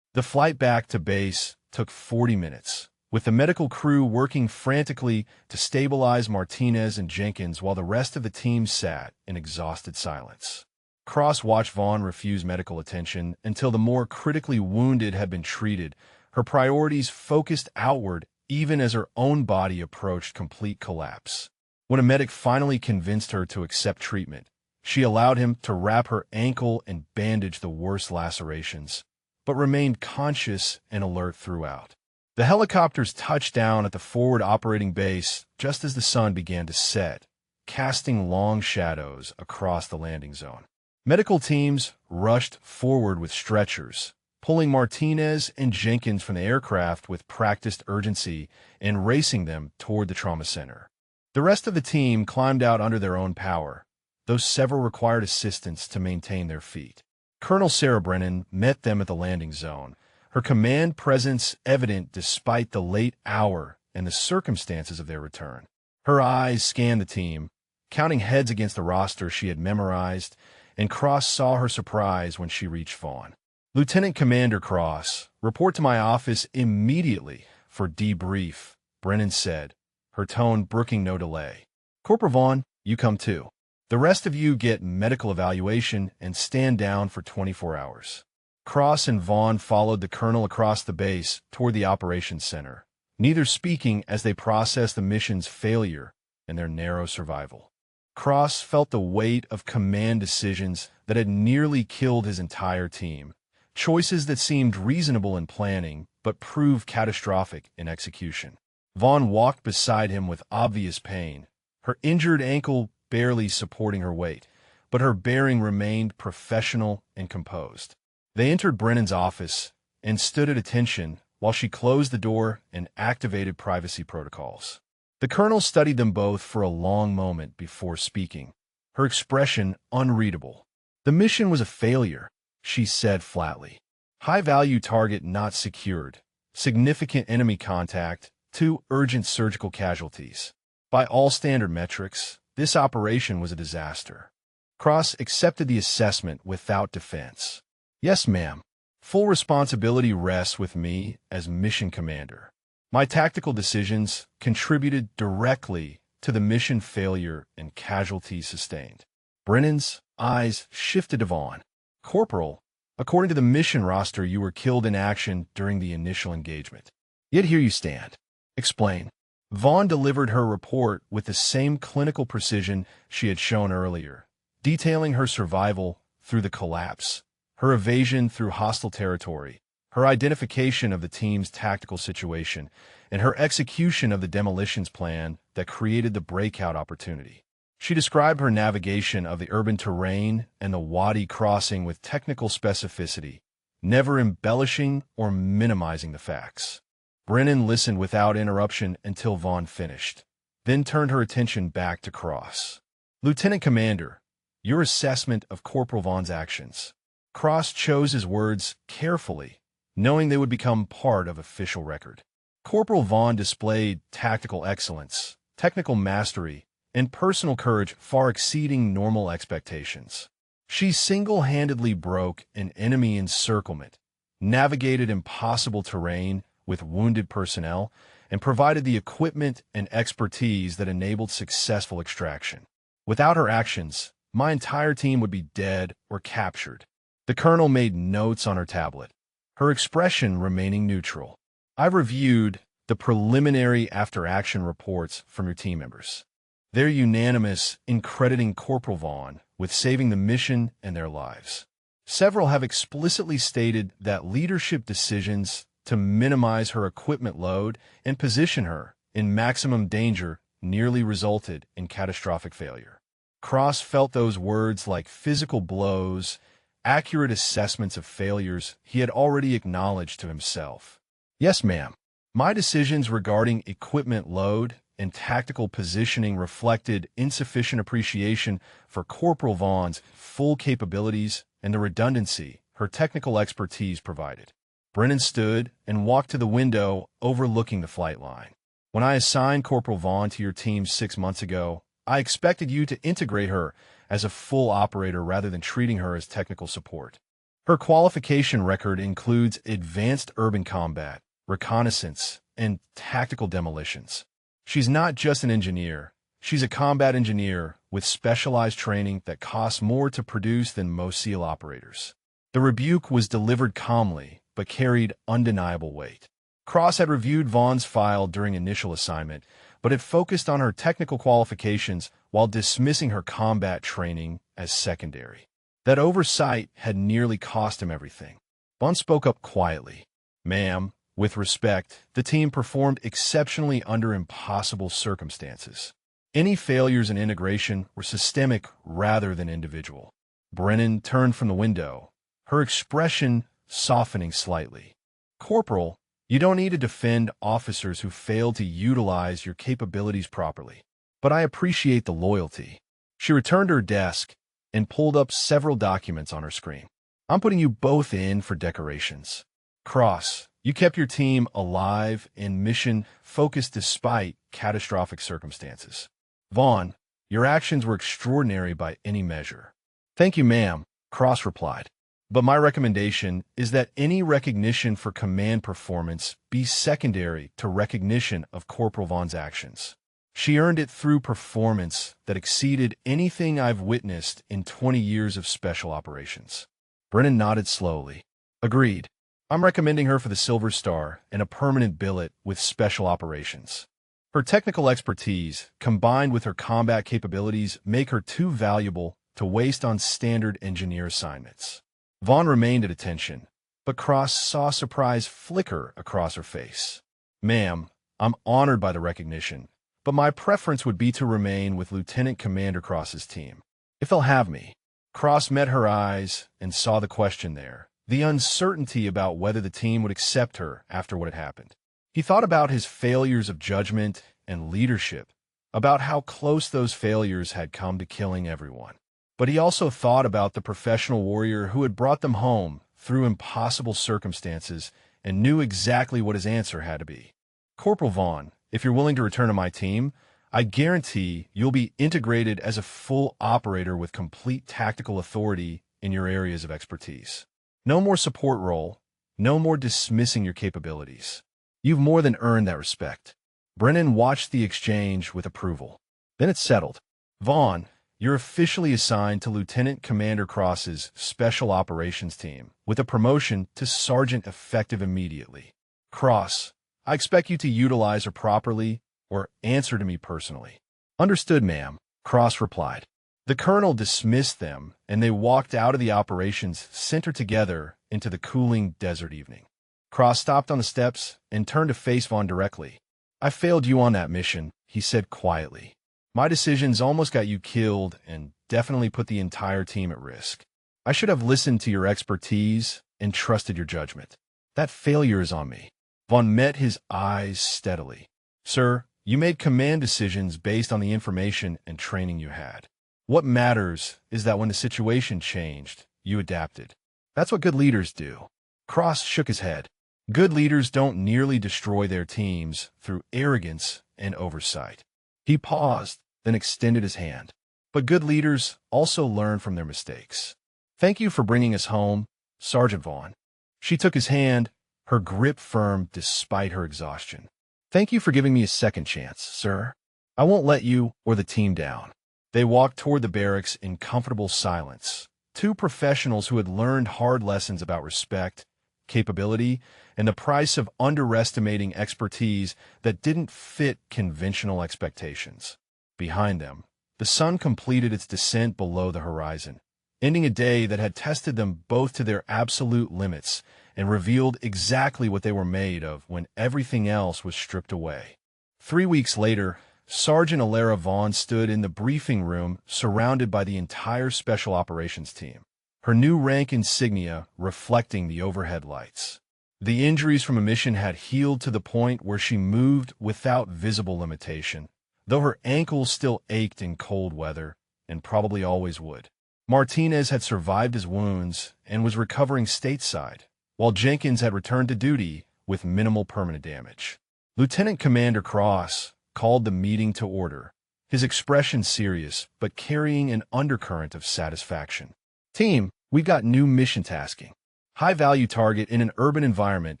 The flight back to base took 40 minutes, with the medical crew working frantically to stabilize Martinez and Jenkins while the rest of the team sat in exhausted silence. Cross watched Vaughn refuse medical attention until the more critically wounded had been treated, her priorities focused outward even as her own body approached complete collapse. When a medic finally convinced her to accept treatment, she allowed him to wrap her ankle and bandage the worst lacerations, but remained conscious and alert throughout. The helicopters touched down at the forward operating base just as the sun began to set, casting long shadows across the landing zone. Medical teams rushed forward with stretchers, pulling Martinez and Jenkins from the aircraft with practiced urgency and racing them toward the trauma center. The rest of the team climbed out under their own power, though several required assistance to maintain their feet. Colonel Sarah Brennan met them at the landing zone, her command presence evident despite the late hour and the circumstances of their return. Her eyes scanned the team, counting heads against the roster she had memorized, and Cross saw her surprise when she reached Vaughn. "Lieutenant Commander Cross, report to my office immediately for debrief," Brennan said, her tone brooking no delay. "Corporal Vaughn, you come too. The rest of you get medical evaluation and stand down for 24 hours. Cross and Vaughn followed the colonel across the base toward the operations center, neither speaking as they processed the mission's failure and their narrow survival. Cross felt the weight of command decisions that had nearly killed his entire team, choices that seemed reasonable in planning but proved catastrophic in execution. Vaughn walked beside him with obvious pain, her injured ankle barely supporting her weight, but her bearing remained professional and composed. They entered Brennan's office and stood at attention while she closed the door and activated privacy protocols. The colonel studied them both for a long moment before speaking, her expression unreadable. "The mission was a failure," she said flatly. "High-value target not secured, significant enemy contact, 2 urgent surgical casualties. By all standard metrics, this operation was a disaster. Cross accepted the assessment without defense. Yes, ma'am. Full responsibility rests with me as mission commander. My tactical decisions contributed directly to the mission failure and casualties sustained. Brennan's eyes shifted to Vaughn. Corporal, according to the mission roster, you were killed in action during the initial engagement. Yet here you stand. Explain. Vaughn delivered her report with the same clinical precision she had shown earlier, detailing her survival through the collapse, her evasion through hostile territory, her identification of the team's tactical situation, and her execution of the demolitions plan that created the breakout opportunity. She described her navigation of the urban terrain and the Wadi crossing with technical specificity, never embellishing or minimizing the facts. Brennan listened without interruption until Vaughn finished, then turned her attention back to Cross. Lieutenant Commander, your assessment of Corporal Vaughn's actions. Cross chose his words carefully, knowing they would become part of official record. Corporal Vaughn displayed tactical excellence, technical mastery, and personal courage far exceeding normal expectations. She single-handedly broke an enemy encirclement, navigated impossible terrain with wounded personnel, and provided the equipment and expertise that enabled successful extraction. Without her actions, my entire team would be dead or captured. The colonel made notes on her tablet, her expression remaining neutral. I've reviewed the preliminary after-action reports from your team members. They're unanimous in crediting Corporal Vaughn with saving the mission and their lives. Several have explicitly stated that leadership decisions to minimize her equipment load and position her in maximum danger nearly resulted in catastrophic failure. Cross felt those words like physical blows, accurate assessments of failures he had already acknowledged to himself. Yes, ma'am. My decisions regarding equipment load and tactical positioning reflected insufficient appreciation for Corporal Vaughn's full capabilities and the redundancy her technical expertise provided. Brennan stood and walked to the window overlooking the flight line. When I assigned Corporal Vaughn to your team 6 months ago, I expected you to integrate her as a full operator rather than treating her as technical support. Her qualification record includes advanced urban combat, reconnaissance, and tactical demolitions. She's not just an engineer. She's a combat engineer with specialized training that costs more to produce than most SEAL operators. The rebuke was delivered calmly, but carried undeniable weight. Cross had reviewed Vaughn's file during initial assignment, but it focused on her technical qualifications while dismissing her combat training as secondary. That oversight had nearly cost him everything. Vaughn spoke up quietly. Ma'am, with respect, the team performed exceptionally under impossible circumstances. Any failures in integration were systemic rather than individual. Brennan turned from the window, her expression softening slightly. Corporal, you don't need to defend officers who fail to utilize your capabilities properly, but I appreciate the loyalty. She returned to her desk and pulled up several documents on her screen. I'm putting you both in for decorations. Cross, you kept your team alive and mission-focused despite catastrophic circumstances. Vaughn, your actions were extraordinary by any measure. Thank you, ma'am, Cross replied. But my recommendation is that any recognition for command performance be secondary to recognition of Corporal Vaughn's actions. She earned it through performance that exceeded anything I've witnessed in 20 years of special operations. Brennan nodded slowly. Agreed. I'm recommending her for the Silver Star and a permanent billet with special operations. Her technical expertise, combined with her combat capabilities, make her too valuable to waste on standard engineer assignments. Vaughn remained at attention, but Cross saw surprise flicker across her face. Ma'am, I'm honored by the recognition, but my preference would be to remain with Lieutenant Commander Cross's team. If they'll have me. Cross met her eyes and saw the question there, the uncertainty about whether the team would accept her after what had happened. He thought about his failures of judgment and leadership, about how close those failures had come to killing everyone. But he also thought about the professional warrior who had brought them home through impossible circumstances and knew exactly what his answer had to be. Corporal Vaughn, if you're willing to return to my team, I guarantee you'll be integrated as a full operator with complete tactical authority in your areas of expertise. No more support role, no more dismissing your capabilities. You've more than earned that respect. Brennan watched the exchange with approval. Then it settled. Vaughn, you're officially assigned to Lieutenant Commander Cross's Special Operations Team, with a promotion to Sergeant effective immediately. Cross, I expect you to utilize her properly or answer to me personally. Understood, ma'am, Cross replied. The colonel dismissed them, and they walked out of the operations center together into the cooling desert evening. Cross stopped on the steps and turned to face Vaughn directly. I failed you on that mission, he said quietly. My decisions almost got you killed and definitely put the entire team at risk. I should have listened to your expertise and trusted your judgment. That failure is on me. Vaughn met his eyes steadily. Sir, you made command decisions based on the information and training you had. What matters is that when the situation changed, you adapted. That's what good leaders do. Cross shook his head. Good leaders don't nearly destroy their teams through arrogance and oversight. He paused, then extended his hand. But good leaders also learn from their mistakes. Thank you for bringing us home, Sergeant Vaughn. She took his hand, her grip firm despite her exhaustion. Thank you for giving me a second chance, sir. I won't let you or the team down. They walked toward the barracks in comfortable silence. Two professionals who had learned hard lessons about respect, capability, and the price of underestimating expertise that didn't fit conventional expectations. Behind them, the sun completed its descent below the horizon, ending a day that had tested them both to their absolute limits and revealed exactly what they were made of when everything else was stripped away. 3 weeks later, Sergeant Alara Vaughn stood in the briefing room surrounded by the entire Special Operations team, her new rank insignia reflecting the overhead lights. The injuries from a mission had healed to the point where she moved without visible limitation, though her ankles still ached in cold weather, and probably always would. Martinez had survived his wounds and was recovering stateside, while Jenkins had returned to duty with minimal permanent damage. Lieutenant Commander Cross called the meeting to order, his expression serious but carrying an undercurrent of satisfaction. Team, we've got new mission tasking. High-value target in an urban environment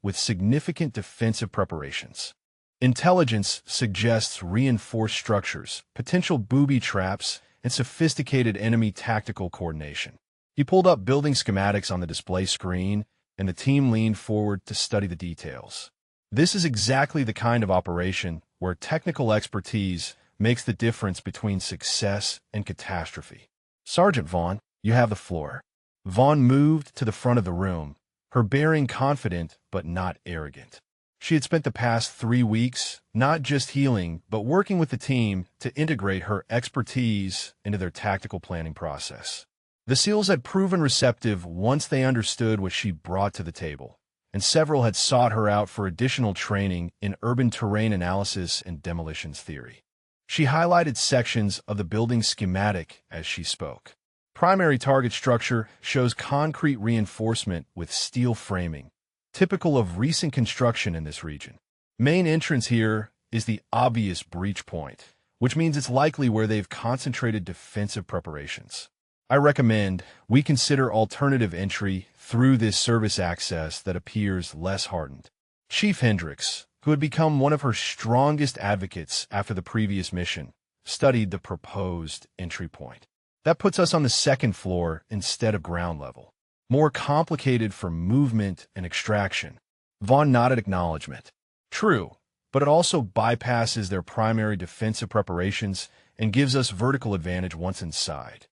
with significant defensive preparations. Intelligence suggests reinforced structures, potential booby traps, and sophisticated enemy tactical coordination. He pulled up building schematics on the display screen, and the team leaned forward to study the details. This is exactly the kind of operation where technical expertise makes the difference between success and catastrophe. Sergeant Vaughn, you have the floor. Vaughn moved to the front of the room, her bearing confident but not arrogant. She had spent the past 3 weeks not just healing, but working with the team to integrate her expertise into their tactical planning process. The SEALs had proven receptive once they understood what she brought to the table, and several had sought her out for additional training in urban terrain analysis and demolitions theory. She highlighted sections of the building schematic as she spoke. Primary target structure shows concrete reinforcement with steel framing, typical of recent construction in this region. Main entrance here is the obvious breach point, which means it's likely where they've concentrated defensive preparations. I recommend we consider alternative entry through this service access that appears less hardened. Chief Hendricks, who had become one of her strongest advocates after the previous mission, studied the proposed entry point. That puts us on the second floor instead of ground level. More complicated for movement and extraction. Vaughn nodded acknowledgement. True, but it also bypasses their primary defensive preparations and gives us vertical advantage once inside.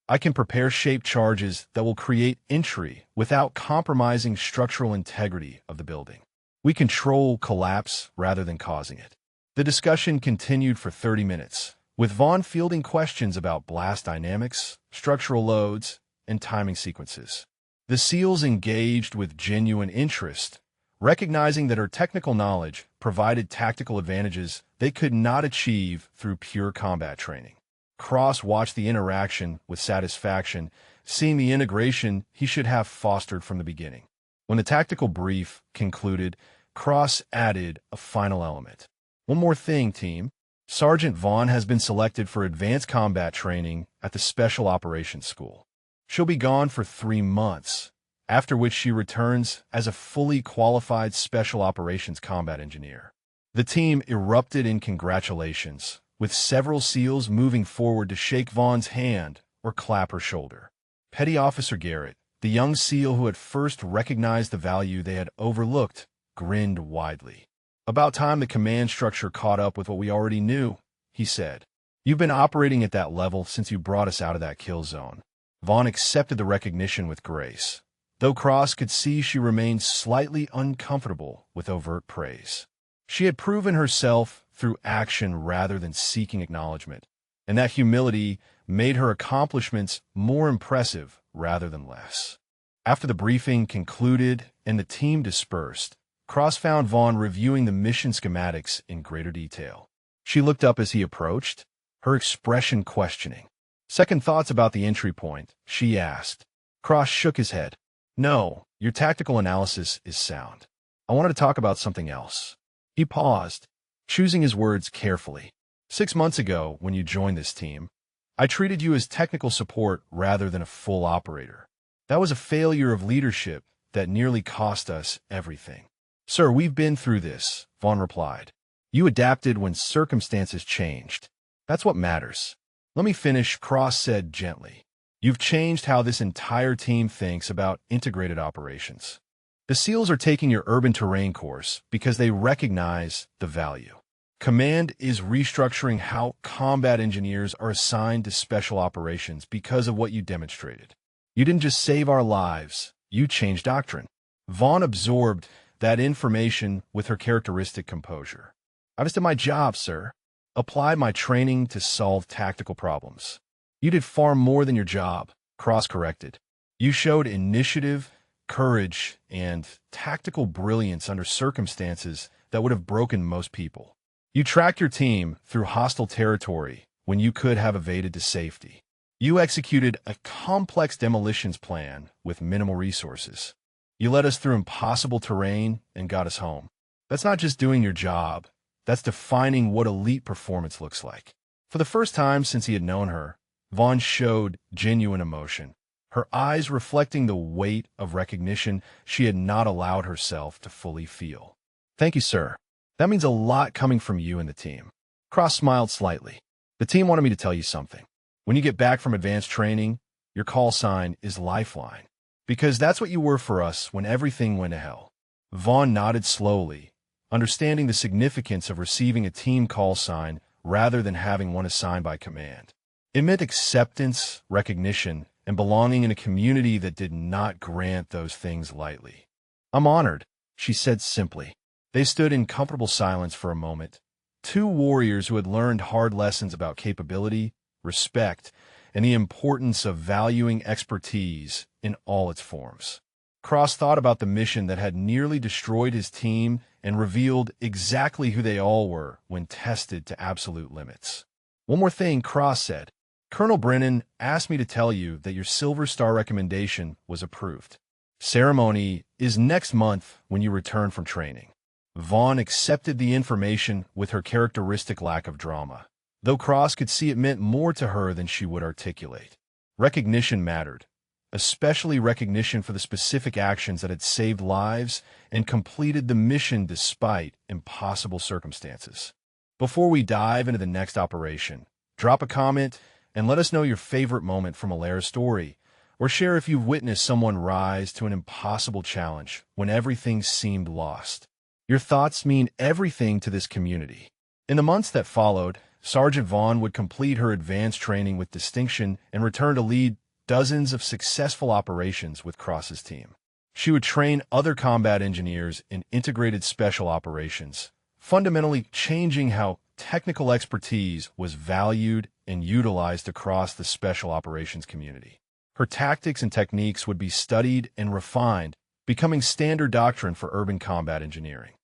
I can prepare shaped charges that will create entry without compromising structural integrity of the building. We control collapse rather than causing it. The discussion continued for 30 minutes, with Vaughn fielding questions about blast dynamics, structural loads, and timing sequences. The SEALs engaged with genuine interest, recognizing that her technical knowledge provided tactical advantages they could not achieve through pure combat training. Cross watched the interaction with satisfaction, seeing the integration he should have fostered from the beginning. When the tactical brief concluded, Cross added a final element. One more thing, team. Sergeant Vaughn has been selected for advanced combat training at the Special Operations School. She'll be gone for 3 months, after which she returns as a fully qualified Special Operations combat engineer. The team erupted in congratulations, with several SEALs moving forward to shake Vaughn's hand or clap her shoulder. Petty Officer Garrett, the young SEAL who had first recognized the value they had overlooked, grinned widely. "About time the command structure caught up with what we already knew," he said. "You've been operating at that level since you brought us out of that kill zone." Vaughn accepted the recognition with grace, though Cross could see she remained slightly uncomfortable with overt praise. She had proven herself through action rather than seeking acknowledgement, and that humility made her accomplishments more impressive rather than less. After the briefing concluded and the team dispersed, Cross found Vaughn reviewing the mission schematics in greater detail. She looked up as he approached, her expression questioning. "Second thoughts about the entry point?" she asked. Cross shook his head. "No, your tactical analysis is sound. I wanted to talk about something else." He paused, choosing his words carefully. "6 months ago, when you joined this team, I treated you as technical support rather than a full operator. That was a failure of leadership that nearly cost us everything." "Sir, we've been through this," Vaughn replied. "You adapted when circumstances changed. That's what matters." "Let me finish," Cross said gently. "You've changed how this entire team thinks about integrated operations. The SEALs are taking your urban terrain course because they recognize the value. Command is restructuring how combat engineers are assigned to special operations because of what you demonstrated. You didn't just save our lives, you changed doctrine." Vaughn absorbed that information with her characteristic composure. "I just did my job, sir. Applied my training to solve tactical problems." "You did far more than your job," Cross corrected. "You showed initiative, courage, and tactical brilliance under circumstances that would have broken most people. You tracked your team through hostile territory when you could have evaded to safety. You executed a complex demolitions plan with minimal resources. You led us through impossible terrain and got us home. That's not just doing your job. That's defining what elite performance looks like." For the first time since he had known her, Vaughn showed genuine emotion, her eyes reflecting the weight of recognition she had not allowed herself to fully feel. "Thank you, sir. That means a lot coming from you and the team." Cross smiled slightly. "The team wanted me to tell you something. When you get back from advanced training, your call sign is Lifeline, because that's what you were for us when everything went to hell." Vaughn nodded slowly, understanding the significance of receiving a team call sign rather than having one assigned by command. It meant acceptance, recognition, and belonging in a community that did not grant those things lightly. "I'm honored," she said simply. They stood in comfortable silence for a moment, two warriors who had learned hard lessons about capability, respect, and the importance of valuing expertise in all its forms. Cross thought about the mission that had nearly destroyed his team and revealed exactly who they all were when tested to absolute limits. "One more thing," Cross said. "Colonel Brennan asked me to tell you that your Silver Star recommendation was approved. Ceremony is next month when you return from training." Vaughn accepted the information with her characteristic lack of drama, though Cross could see it meant more to her than she would articulate. Recognition mattered, especially recognition for the specific actions that had saved lives and completed the mission despite impossible circumstances. Before we dive into the next operation, drop a comment and let us know your favorite moment from Alara's story, or share if you've witnessed someone rise to an impossible challenge when everything seemed lost. Your thoughts mean everything to this community. In the months that followed, Sergeant Vaughn would complete her advanced training with distinction and return to lead dozens of successful operations with Cross's team. She would train other combat engineers in integrated special operations, fundamentally changing how technical expertise was valued and utilized across the special operations community. Her tactics and techniques would be studied and refined, becoming standard doctrine for urban combat engineering.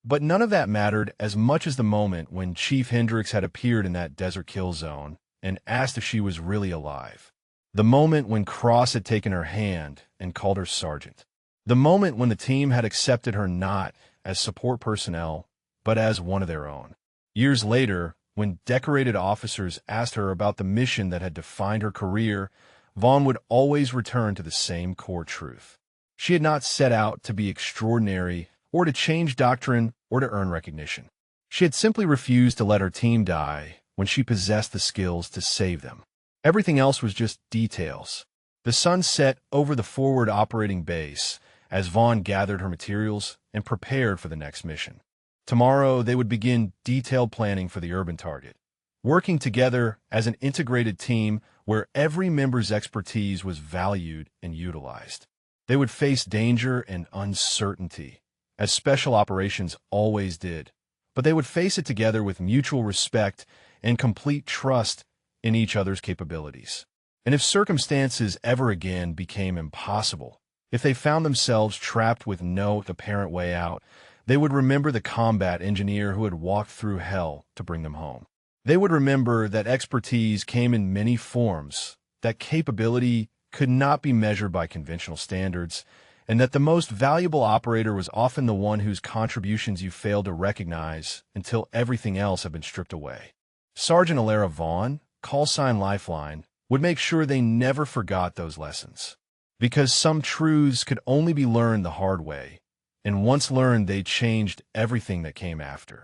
But none of that mattered as much as the moment when Chief Hendricks had appeared in that desert kill zone and asked if she was really alive. The moment when Cross had taken her hand and called her sergeant. The moment when the team had accepted her not as support personnel, but as one of their own. Years later, when decorated officers asked her about the mission that had defined her career, Vaughn would always return to the same core truth. She had not set out to be extraordinary or to change doctrine or to earn recognition. She had simply refused to let her team die when she possessed the skills to save them. Everything else was just details. The sun set over the forward operating base as Vaughn gathered her materials and prepared for the next mission. Tomorrow, they would begin detailed planning for the urban target, working together as an integrated team where every member's expertise was valued and utilized. They would face danger and uncertainty, as special operations always did, but they would face it together with mutual respect and complete trust in each other's capabilities. And if circumstances ever again became impossible, if they found themselves trapped with no apparent way out, they would remember the combat engineer who had walked through hell to bring them home. They would remember that expertise came in many forms, that capability could not be measured by conventional standards, and that the most valuable operator was often the one whose contributions you failed to recognize until everything else had been stripped away. Sergeant Alara Vaughn, callsign Lifeline, would make sure they never forgot those lessons. Because some truths could only be learned the hard way, and once learned, they changed everything that came after.